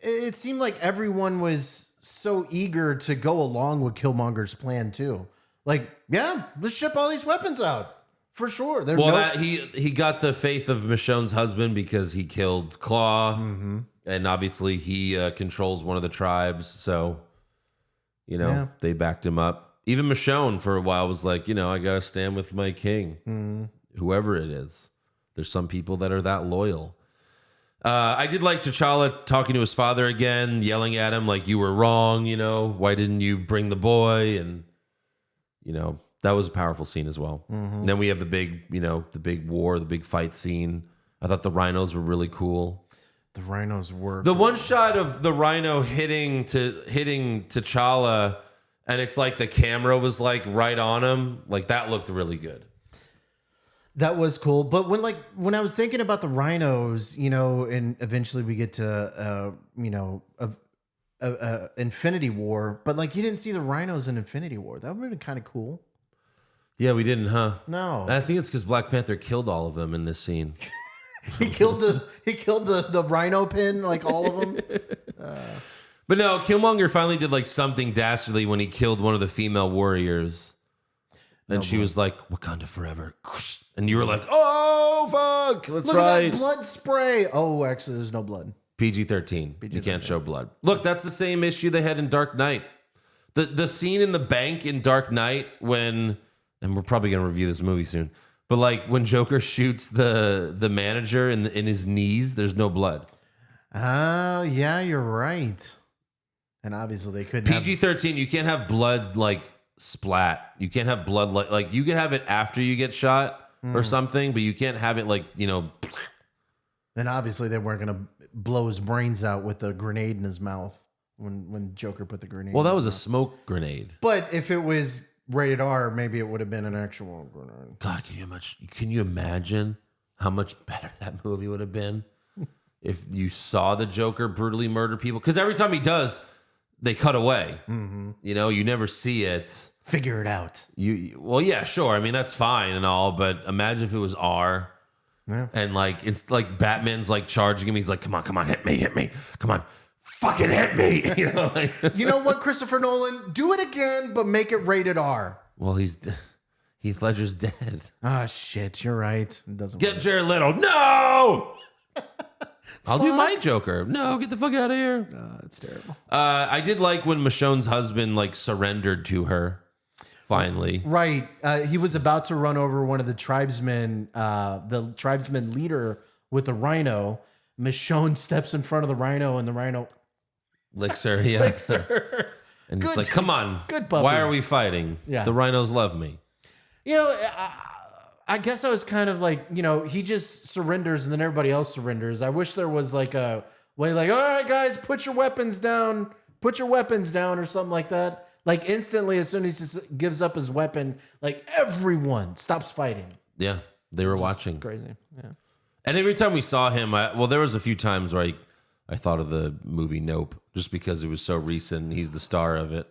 it seemed like everyone was so eager to go along with Killmonger's plan, too. Yeah, let's ship all these weapons out. For sure. He got the faith of Michonne's husband because he killed Claw. And obviously he controls one of the tribes. So, they backed him up. Even Michonne for a while was like, I got to stand with my king, whoever it is. There's some people that are that loyal. I did like T'Challa talking to his father again, yelling at him like, you were wrong, why didn't you bring the boy? And, that was a powerful scene as well. And then we have the big, the big war, the big fight scene. I thought the rhinos were really cool. The rhinos were The cool. one shot of the rhino hitting T'Challa, and it's like the camera was like right on him. Like that looked really good. That was cool. But when I was thinking about the rhinos, and eventually we get to Infinity War, but like you didn't see the rhinos in Infinity War. That would have been kind of cool. Yeah, we didn't, huh? No. I think it's because Black Panther killed all of them in this scene. He killed the rhino pin, like all of them. But no, Killmonger finally did like something dastardly when he killed one of the female warriors. And she was like, Wakanda forever. And you were like, oh, fuck. That's Look right. at that blood spray. Oh, actually, there's no blood. PG-13. You can't show blood. Look, that's the same issue they had in Dark Knight. The scene in the bank in Dark Knight when, and we're probably going to review this movie soon, but like when Joker shoots the manager in his knees, there's no blood. Oh, yeah, you're right. And obviously they couldn't have... PG-13, you can't have blood like splat. You can't have blood like you can have it after you get shot or something, but you can't have it like, And obviously they weren't going to blow his brains out with a grenade in his mouth when Joker put the grenade. Well, that was a smoke grenade. But if it was rated R, maybe it would have been an actual grenade. God, can you imagine how much better that movie would have been if you saw the Joker brutally murder people? Because every time he does, they cut away. You never see it. Figure it out. Well, yeah, sure. I mean, that's fine and all, but imagine if it was R. Yeah. And like it's like Batman's like charging him. He's like, come on, hit me. Come on, fucking hit me. You know what, Christopher Nolan? Do it again, but make it rated R. Well, Heath Ledger's dead. Ah, shit, you're right. It doesn't Get work. Jared Leto. No! I'll do my Joker. No, get the fuck out of here. It's terrible. I did like when Michonne's husband like surrendered to her. Finally. Right. He was about to run over one of the tribesmen leader with the rhino. Michonne steps in front of the rhino, and the rhino Licks her. Yeah. licks her. And Good- it's like, come on. good puppy. Why are we fighting? Yeah. The rhinos love me. I guess I was kind of like, he just surrenders and then everybody else surrenders. I wish there was like a way like, all right, guys, put your weapons down or something like that. Like instantly, as soon as he gives up his weapon, like everyone stops fighting. Yeah. They were watching. Crazy. Yeah. And every time we saw him, there was a few times where I thought of the movie Nope, just because it was so recent and he's the star of it.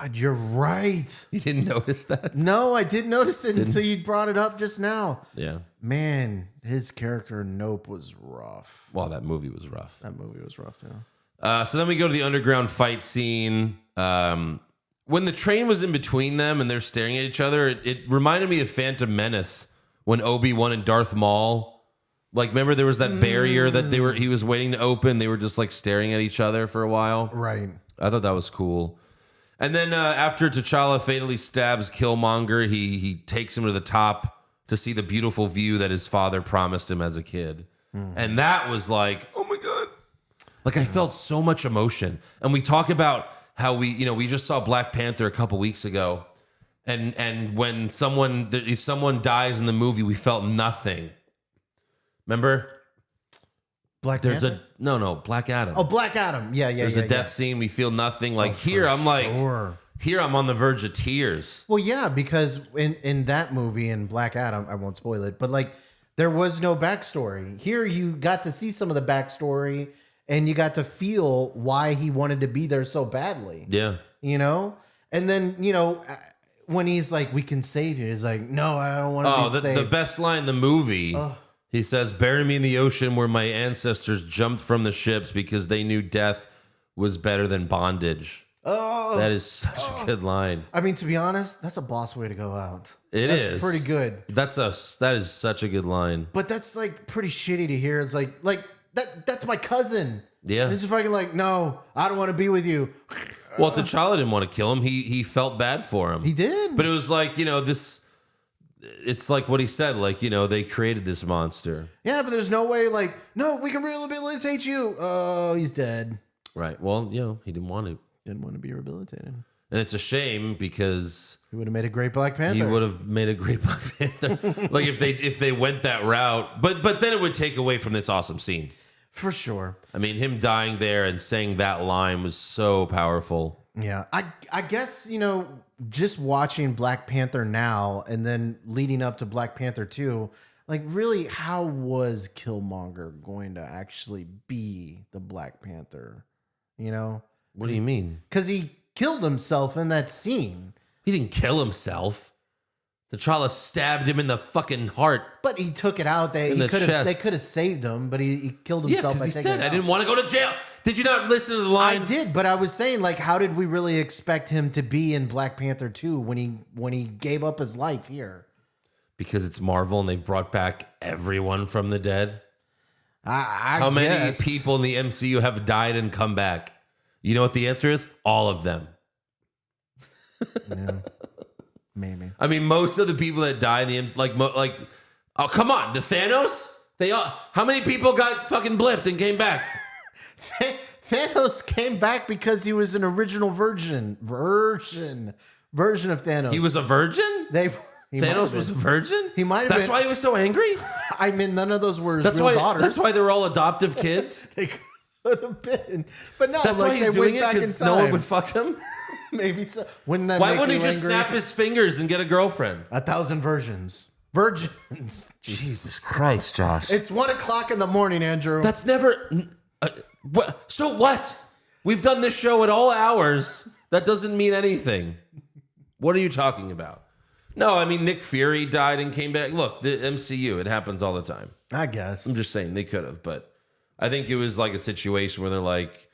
God, you're right. You didn't notice that? No, I didn't notice it until you brought it up just now. Yeah. Man, his character in Nope was rough. Well, that movie was rough. That movie was rough too. So then we go to the underground fight scene. When the train was in between them and they're staring at each other, it reminded me of Phantom Menace when Obi-Wan and Darth Maul, like, remember there was that barrier that he was waiting to open. They were just like staring at each other for a while. Right. I thought that was cool. And then after T'Challa fatally stabs Killmonger, he takes him to the top to see the beautiful view that his father promised him as a kid. And that was like, oh my God. Like, I felt so much emotion. And we talk about how we just saw Black Panther a couple weeks ago. And when someone dies in the movie, we felt nothing. Remember? Black There's Panther? Black Adam. Oh, Black Adam. Yeah. There's a death scene. We feel nothing. Like here, I'm like, here I'm on the verge of tears. Well, yeah, because in that movie, in Black Adam, I won't spoil it, but like there was no backstory. Here you got to see some of the backstory and you got to feel why he wanted to be there so badly. Yeah. And then, when he's like, we can save you, he's like, no, I don't want to be saved. The best line in the movie, he says, bury me in the ocean where my ancestors jumped from the ships because they knew death was better than bondage. Oh, that is such a good line. I mean, to be honest, that's a boss way to go out. That's That's pretty good. That is such a good line. But that's like pretty shitty to hear. It's like that's my cousin. Yeah. And he's fucking like, no, I don't want to be with you. Well, T'Challa didn't want to kill him. He felt bad for him. He did. But it was like, this, it's like what he said, like, they created this monster. Yeah, but there's no way, like, no, we can rehabilitate you. Oh, he's dead. Right. Well, he didn't want to. Didn't want to be rehabilitated. And it's a shame because He would have made a great Black Panther. he would have made a great Black Panther. Like if they went that route. But then it would take away from this awesome scene. For sure. I mean, him dying there and saying that line was so powerful. Yeah. I guess, just watching Black Panther now and then leading up to Black Panther 2, like really, how was Killmonger going to actually be the Black Panther? What do you mean? Because he killed himself in that scene. He didn't kill himself. T'Challa stabbed him in the fucking heart. But he took it out. They could have saved him, but he killed Yeah, himself. because he by taking said, it I out. didn't want to go to jail. Did you not listen to the line? I did, but I was saying, like, how did we really expect him to be in Black Panther 2 when he gave up his life here? Because it's Marvel and they've brought back everyone from the dead. How Many people in the MCU have died and come back? You know what the answer is? All of them. Yeah, maybe. I mean, most of the people that die in the MCU, oh, come on, the Thanos? How many people got fucking blipped and came back? Thanos came back because he was an original version of Thanos. He was a virgin? Thanos was a virgin? He might have That's been. why he was so angry? I mean, none of those were That's real why. daughters. That's why they're all adoptive kids. They could have been, but no. That's like, why he's they doing went it back in because no one time. would fuck him. Maybe so. Wouldn't that Why make wouldn't he you just angry? snap his fingers and get a girlfriend? 1,000 virgins. Jesus Christ, Josh. It's 1:00 in the morning, Andrew. That's never. So what? We've done this show at all hours. That doesn't mean anything. What are you talking about? No, I mean, Nick Fury died and came back. Look, the MCU, it happens all the time. I guess. I'm just saying they could have, but I think it was like a situation where they're like,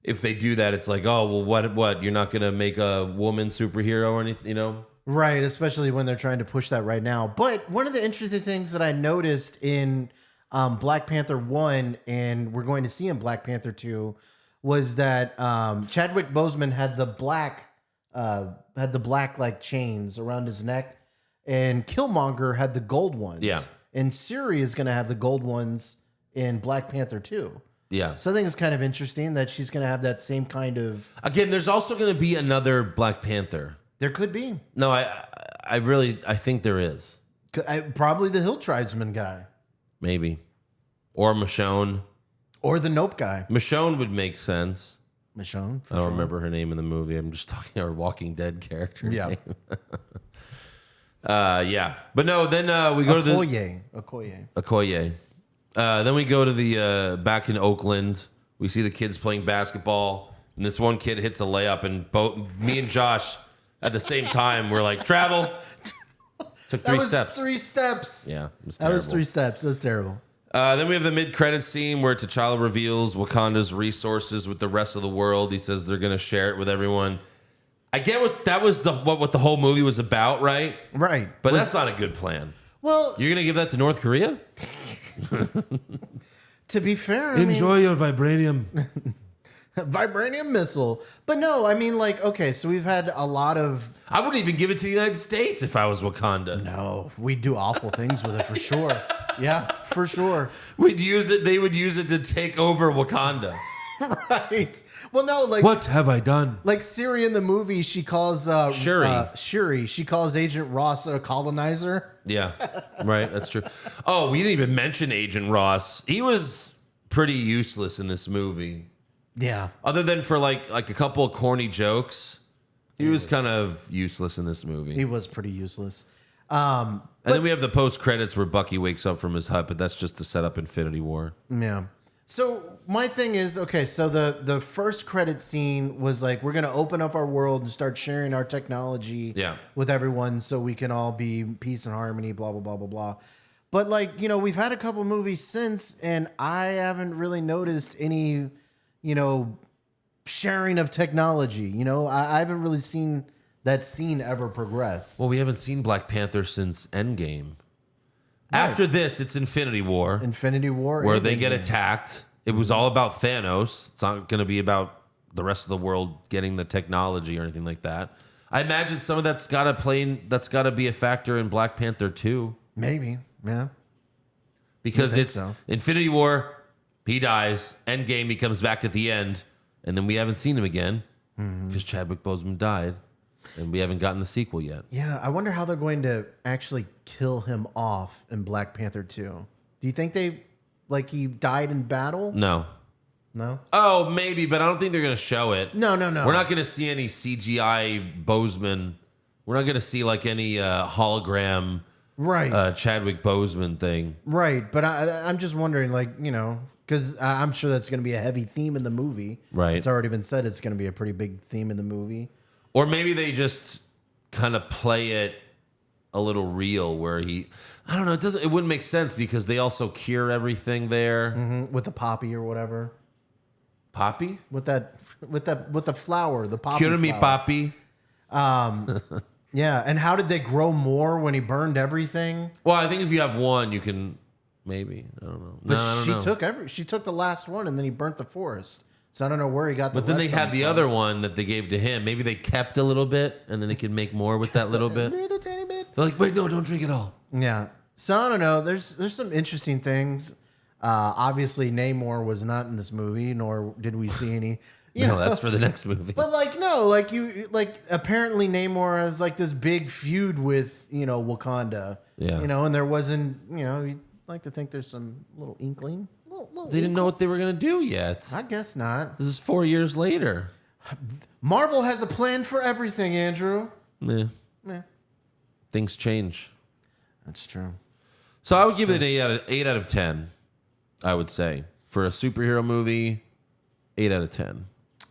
if they do that, it's like, oh, well, what? You're not going to make a woman superhero or anything, Right, especially when they're trying to push that right now. But one of the interesting things that I noticed in Black Panther 1 and we're going to see in Black Panther 2 was that Chadwick Boseman had the black like chains around his neck, and Killmonger had the gold ones. Yeah. And Shuri is going to have the gold ones in Black Panther 2. Yeah. So I think it's kind of interesting that she's going to have that same kind of. Again, there's also going to be another Black Panther. There could be. No, I think there is. Probably the Hill Tribesman guy. Maybe. Or Michonne. Or the Nope guy. Michonne would make sense. Michonne. I don't remember her name in the movie. I'm just talking our Walking Dead character Yeah. name. Yeah. But no, then we go to the Okoye. Then we go to the back in Oakland. We see the kids playing basketball, and this one kid hits a layup, and me and Josh at the same time we're like, travel. Took That three was steps. 3 steps. Yeah, it was That terrible. was 3 steps. That's terrible. Then we have the mid-credit scene where T'Challa reveals Wakanda's resources with the rest of the world. He says they're going to share it with everyone. I get what that was what the whole movie was about, right? Right. But that's not a good plan. Well, You're going to give that to North Korea? to be fair, I mean, your vibranium. vibranium missile. But no, I mean, like, okay, so we've had a lot of. I wouldn't even give it to the United States if I was Wakanda. No, we do awful things with it for sure. Yeah, for sure. We'd use it. They would use it to take over Wakanda. Right. Well, no, like. What have I done? Like Siri in the movie, she calls Shuri. She calls Agent Ross a colonizer. Yeah, right. That's true. Oh, we didn't even mention Agent Ross. He was pretty useless in this movie. Yeah. Other than for like a couple of corny jokes, he was kind of useless in this movie. He was pretty useless. And then we have the post credits where Bucky wakes up from his hut, but that's just to set up Infinity War. Yeah. So my thing is, okay, so the first credit scene was like, we're going to open up our world and start sharing our technology with everyone so we can all be peace and harmony, blah, blah, blah, blah, blah. But like, we've had a couple movies since, and I haven't really noticed any, sharing of technology. I haven't really seen that scene ever progress. Well, we haven't seen Black Panther since Endgame. After this, it's Infinity War, Infinity War, where and they get Endgame. attacked. It was all about Thanos. It's not going to be about the rest of the world getting the technology or anything like that. I imagine some of that's got to be a factor in Black Panther 2. Maybe, yeah. Because think it's so. Infinity War, he dies, Endgame, he comes back at the end, and then we haven't seen him again because Chadwick Boseman died, and we haven't gotten the sequel yet. Yeah, I wonder how they're going to actually kill him off in Black Panther 2. Do you think he died in battle? No. No? Oh, maybe, but I don't think they're going to show it. No. We're not going to see any CGI Boseman. We're not going to see like any hologram Right. Chadwick Boseman thing. Right, but I'm just wondering, because I'm sure that's going to be a heavy theme in the movie. Right. It's already been said it's going to be a pretty big theme in the movie. Or maybe they just kind of play it a little real where I don't know, it wouldn't make sense because they also cure everything there. With the poppy or whatever. Poppy? With the flower, the poppy Cure me, flower. Poppy. Yeah, and how did they grow more when he burned everything? Well, I think if you have one, you can maybe. I don't know. But I don't know. she took the last one and then he burnt the forest. So I don't know where he got the But then they rest had of the them other one that they gave to him. Maybe they kept a little bit and then they could make more with that little from. bit. A little tiny bit. They're like, wait, no, don't drink it all. Yeah. So I don't know. There's some interesting things. Obviously, Namor was not in this movie, nor did we see any. No, that's for the next movie. But apparently Namor has like this big feud with Wakanda. Yeah. And there wasn't. You'd like to think there's some little inkling. They didn't know what they were going to do yet. I guess not. This is 4 years later. Marvel has a plan for everything, Andrew. Meh. Meh. Things change. That's true. So I would give it an 8 out of 10, I would say. For a superhero movie, 8 out of 10.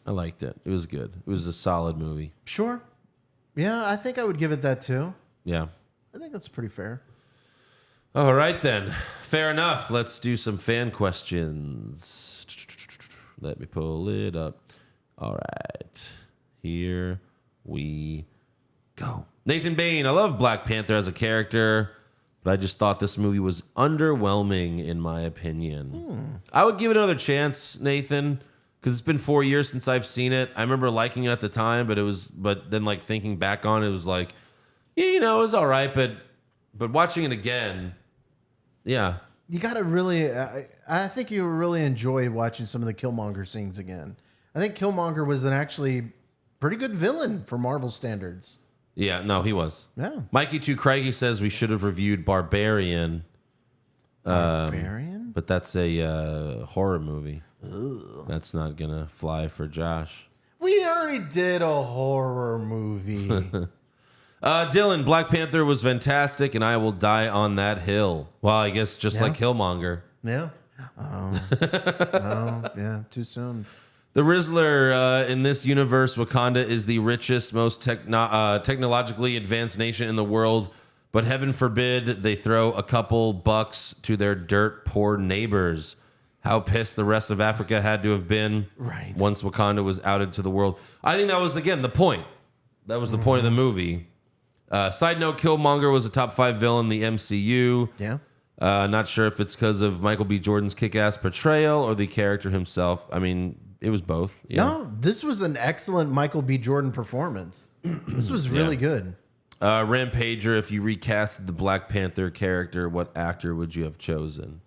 I liked it. It was good. It was a solid movie. Sure. Yeah, I think I would give it that too. Yeah. I think that's pretty fair. All right, then. Fair enough. Let's do some fan questions. Let me pull it up. All right. Here we go. Nathan Bain. I love Black Panther as a character, but I just thought this movie was underwhelming, in my opinion. I would give it another chance, Nathan, because it's been 4 years since I've seen it. I remember liking it at the time, but then like thinking back on it, was like, yeah, it was all right, but watching it again, yeah. You got to really, I think you really enjoy watching some of the Killmonger scenes again. I think Killmonger was an actually pretty good villain for Marvel standards. Yeah, no, he was. Yeah. Mikey Too Craigie says we should have reviewed Barbarian. Barbarian? But that's a horror movie. Ugh. That's not going to fly for Josh. We already did a horror movie. Dylan, Black Panther was fantastic, and I will die on that hill. Well, I guess just like Killmonger. Yeah. Oh, yeah. Too soon. The Rizzler, in this universe, Wakanda is the richest, most technologically advanced nation in the world. But heaven forbid they throw a couple bucks to their dirt poor neighbors. How pissed the rest of Africa had to have been once Wakanda was outed to the world. I think that was, again, the point. That was the point of the movie. Side note, Killmonger was a top 5 villain in the MCU. Yeah. Not sure if it's because of Michael B. Jordan's kick-ass portrayal or the character himself. I mean, it was both. Yeah. No, this was an excellent Michael B. Jordan performance. This was really good. Rampager, if you recast the Black Panther character, what actor would you have chosen?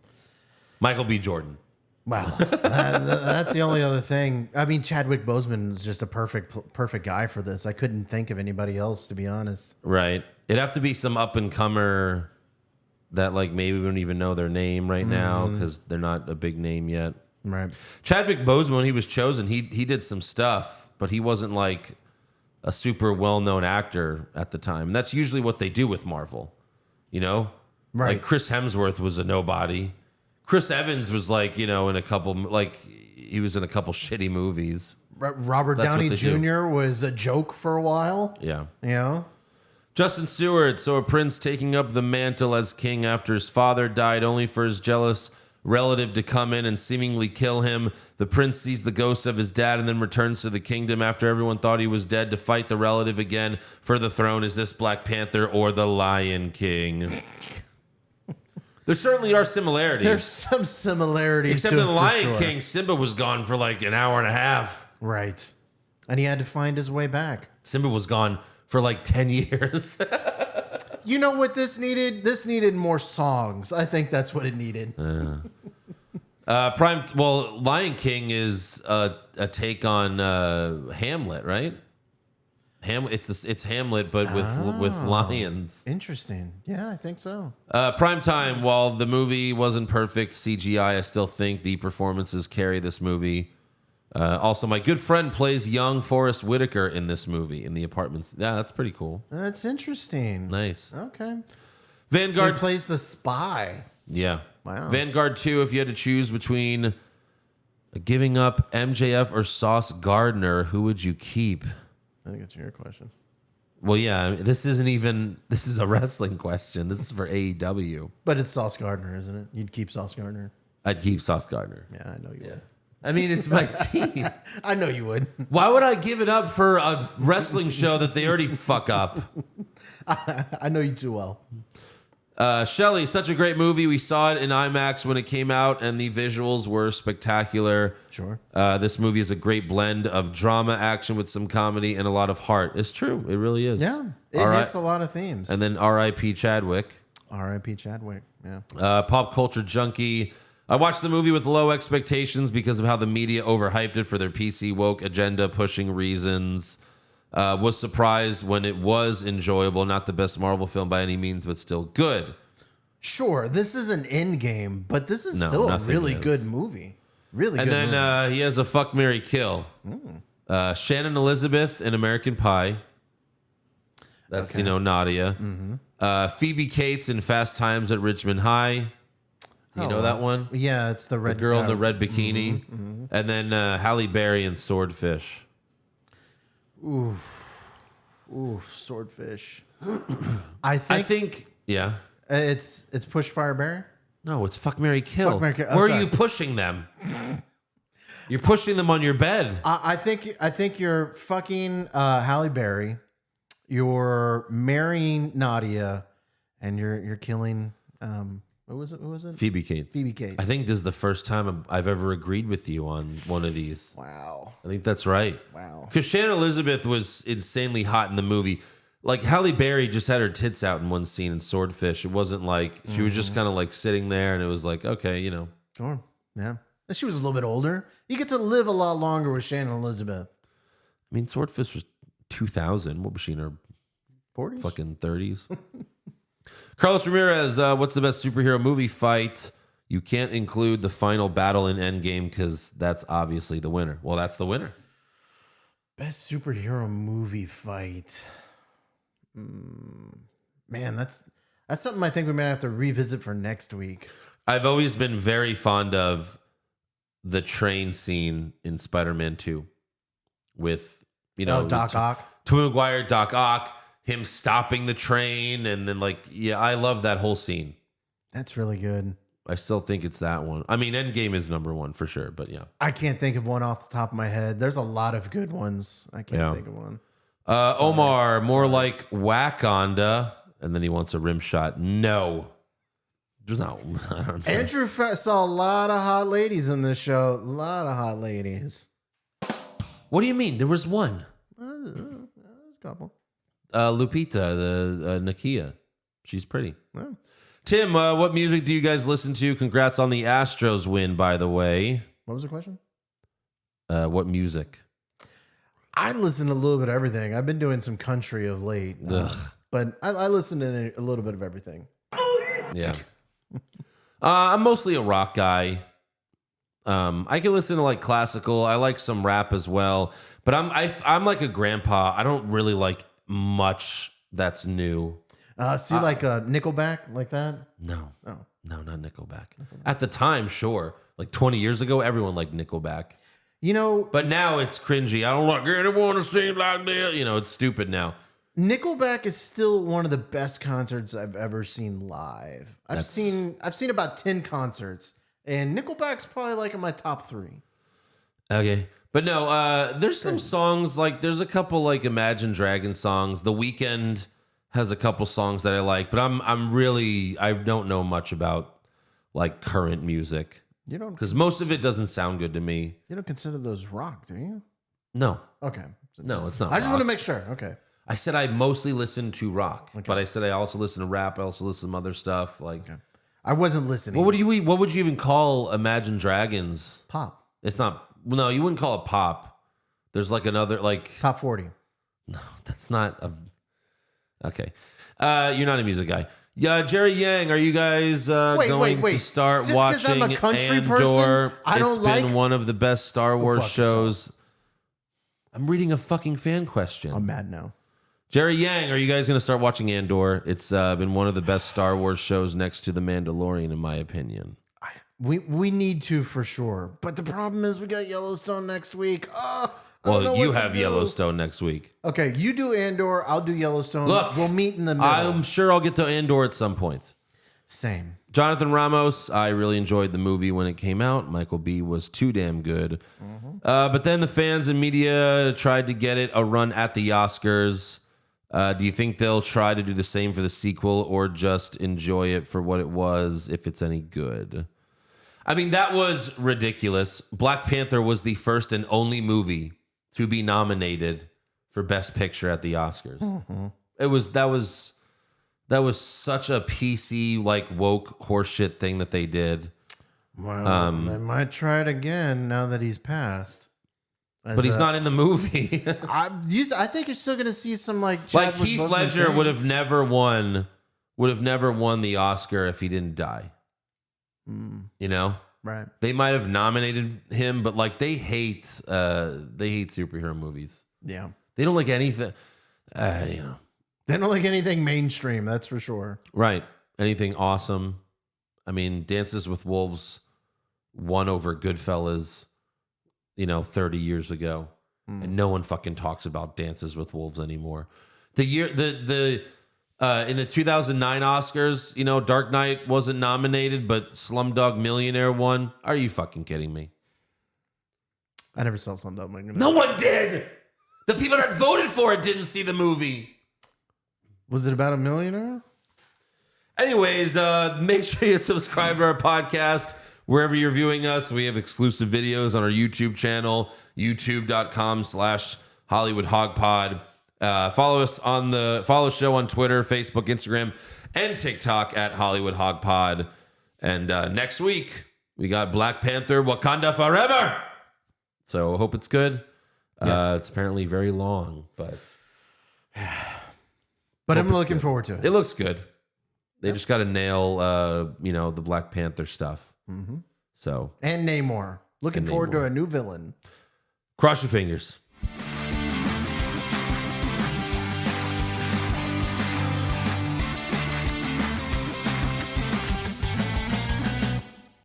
Michael B. Jordan. Wow. That's the only other thing. I mean, Chadwick Boseman is just a perfect guy for this. I couldn't think of anybody else, to be honest. Right. It'd have to be some up-and-comer that like maybe we don't even know their name right now because they're not a big name yet. Right. Chadwick Boseman, when he was chosen, he did some stuff, but he wasn't like a super well-known actor at the time. And that's usually what they do with Marvel, Right. Like Chris Hemsworth was a nobody. Chris Evans was like, in a couple, like he was in a couple shitty movies. Robert Downey Jr. was a joke for a while. Yeah. Justin Stewart, so a prince taking up the mantle as king after his father died, only for his jealous relative to come in and seemingly kill him. The prince sees the ghost of his dad and then returns to the kingdom after everyone thought he was dead to fight the relative again for the throne. Is this Black Panther or the Lion King? There certainly are similarities. There's some similarities. Except to in it The for Lion sure. King, Simba was gone for like an hour and a half. Right. And he had to find his way back. Simba was gone for like 10 years. You know what this needed? This needed more songs. I think that's what it needed. Lion King is a take on Hamlet, right? It's Hamlet, but with lions. Interesting. Yeah, I think so. Primetime, while the movie wasn't perfect CGI, I still think the performances carry this movie. Also, my good friend plays young Forrest Whitaker in this movie in the apartments. Yeah, that's pretty cool. That's interesting. Nice. Okay. Vanguard So he plays the spy. Yeah. Wow. Vanguard 2, if you had to choose between giving up MJF or Sauce Gardner, who would you keep? I think that's your question. Well, yeah, this is a wrestling question. This is for AEW. But it's Sauce Gardner, isn't it? You'd keep Sauce Gardner. I'd keep Sauce Gardner. Yeah, I know you would. I mean, it's my team. I know you would. Why would I give it up for a wrestling show that they already fuck up? I know you too well. Shelley, such a great movie. We saw it in IMAX when it came out, and the visuals were spectacular. Sure. This movie is a great blend of drama, action with some comedy, and a lot of heart. It's true. It really is. Yeah. It hits a lot of themes. And then R.I.P. Chadwick. R.I.P. Chadwick. Yeah. Pop culture junkie. I watched the movie with low expectations because of how the media overhyped it for their PC woke agenda pushing reasons. Was surprised when it was enjoyable. Not the best Marvel film by any means, but still good. Sure, this is an end game, but this is No, still a nothing really is. good movie. Really And good then movie. he has a fuck, marry, kill. Shannon Elizabeth in American Pie. That's, Nadia. Phoebe Cates in Fast Times at Richmond High. You know that one? Yeah, it's the red The girl in the red bikini. And then Halle Berry in Swordfish. Oof, Swordfish. I think, yeah. It's Push Fire Berry. No, it's fuck, marry, kill. Fuck, marry, kill. Oh, Where are sorry. you pushing them? You're pushing them on your bed. I think you're fucking Halle Berry. You're marrying Nadia, and you're killing. What was it? Phoebe Cates. Phoebe Cates. I think this is the first time I've ever agreed with you on one of these. Wow. I think that's right. Wow. Because Shannon Elizabeth was insanely hot in the movie. Like Halle Berry just had her tits out in one scene in Swordfish. It wasn't like she was just kind of like sitting there, and it was like, okay, Sure. Yeah. And she was a little bit older. You get to live a lot longer with Shannon Elizabeth. I mean, Swordfish was 2000. What was she in her 40s? fucking 30s? Carlos Ramirez, what's the best superhero movie fight? You can't include the final battle in Endgame because that's obviously the winner. Well, that's the winner. Best superhero movie fight. Man, that's something I think we might have to revisit for next week. I've always been very fond of the train scene in Spider-Man 2 with, Doc Ock. Tobey Maguire, Doc Ock, him stopping the train, and then I love that whole scene. That's really good. I still think it's that one. I mean, Endgame is number one for sure, but yeah. I can't think of one off the top of my head. There's a lot of good ones. I can't think of one. Omar, more like Wakanda, and then he wants a rim shot. No. There's not. I don't know. Andrew saw a lot of hot ladies in this show. A lot of hot ladies. What do you mean? There was one. There's a couple. Lupita, the Nakia. She's pretty. Oh. Tim, what music do you guys listen to? Congrats on the Astros win, by the way. What was the question? What music? I listen to a little bit of everything. I've been doing some country of late. But I listen to a little bit of everything. Yeah. I'm mostly a rock guy. I can listen to like classical. I like some rap as well. But I'm like a grandpa. I don't really like much that's new. Like Nickelback, like that? No. Oh. No, not Nickelback. At the time, sure. Like 20 years ago, everyone liked Nickelback. But now it's cringy. I don't like anyone to sing like that. It's stupid now. Nickelback is still one of the best concerts I've ever seen live. I've seen about 10 concerts, and Nickelback's probably like in my top 3. Okay. But no, there's some songs, like there's a couple like Imagine Dragons songs. The Weeknd has a couple songs that I like, but I don't know much about like current music You don't because most of it doesn't sound good to me. You don't consider those rock, do you? No, Okay. no, it's not. I just rock. want to make sure. Okay. I said I mostly listen to rock, but I said I also listen to rap. I also listen to some other stuff. Like, I wasn't listening. what would you even call Imagine Dragons? Pop. It's not. No, you wouldn't call it pop. There's like another like. Top 40. No, that's not a. Okay, you're not a music guy. Yeah, Jerry Yang, are you guys going to start Just 'cause watching I'm a country Andor? person, I don't It's been like- one of the best Star Wars fuck shows. I'm reading a fucking fan question. I'm mad now. Jerry Yang, are you guys going to start watching Andor? It's been one of the best Star Wars shows next to The Mandalorian, in my opinion. We need to for sure. But the problem is we got Yellowstone next week. I don't know Well, you what to have do. Yellowstone next week. Okay, you do Andor. I'll do Yellowstone. Look, we'll meet in the middle. I'm sure I'll get to Andor at some point. Same. Jonathan Ramos, I really enjoyed the movie when it came out. Michael B. was too damn good. But then the fans and media tried to get it a run at the Oscars. Do you think they'll try to do the same for the sequel or just enjoy it for what it was, if it's any good? I mean, that was ridiculous. Black Panther was the first and only movie to be nominated for Best Picture at the Oscars. That was such a PC, like, woke horseshit thing that they did. Well, they might try it again now that he's passed. But he's not in the movie. I think you're still going to see some like Like Chadwick Heath Boseman Ledger things. would have never won the Oscar if he didn't die. You know? Right. They might have nominated him, but like they hate superhero movies. Yeah. They don't like anything, you know. They don't like anything mainstream, that's for sure. Right. Anything awesome. I mean, Dances with Wolves won over Goodfellas, 30 years ago. And no one fucking talks about Dances with Wolves anymore. In the 2009 Oscars, Dark Knight wasn't nominated, but Slumdog Millionaire won. Are you fucking kidding me? I never saw Slumdog Millionaire. No one did. The people that voted for it didn't see the movie. Was it about a millionaire? Anyways, make sure you subscribe to our podcast wherever you're viewing us. We have exclusive videos on our YouTube channel, youtube.com/HollywoodHogPod. Follow the show on Twitter, Facebook, Instagram, and TikTok at Hollywood Hog Pod. And next week we got Black Panther: Wakanda Forever. So hope it's good. Yes. It's apparently very long, but I'm it's looking good. forward to it. It looks good. They just got to nail, the Black Panther stuff. So And Namor. Looking And forward Namor. to a new villain. cross your fingers.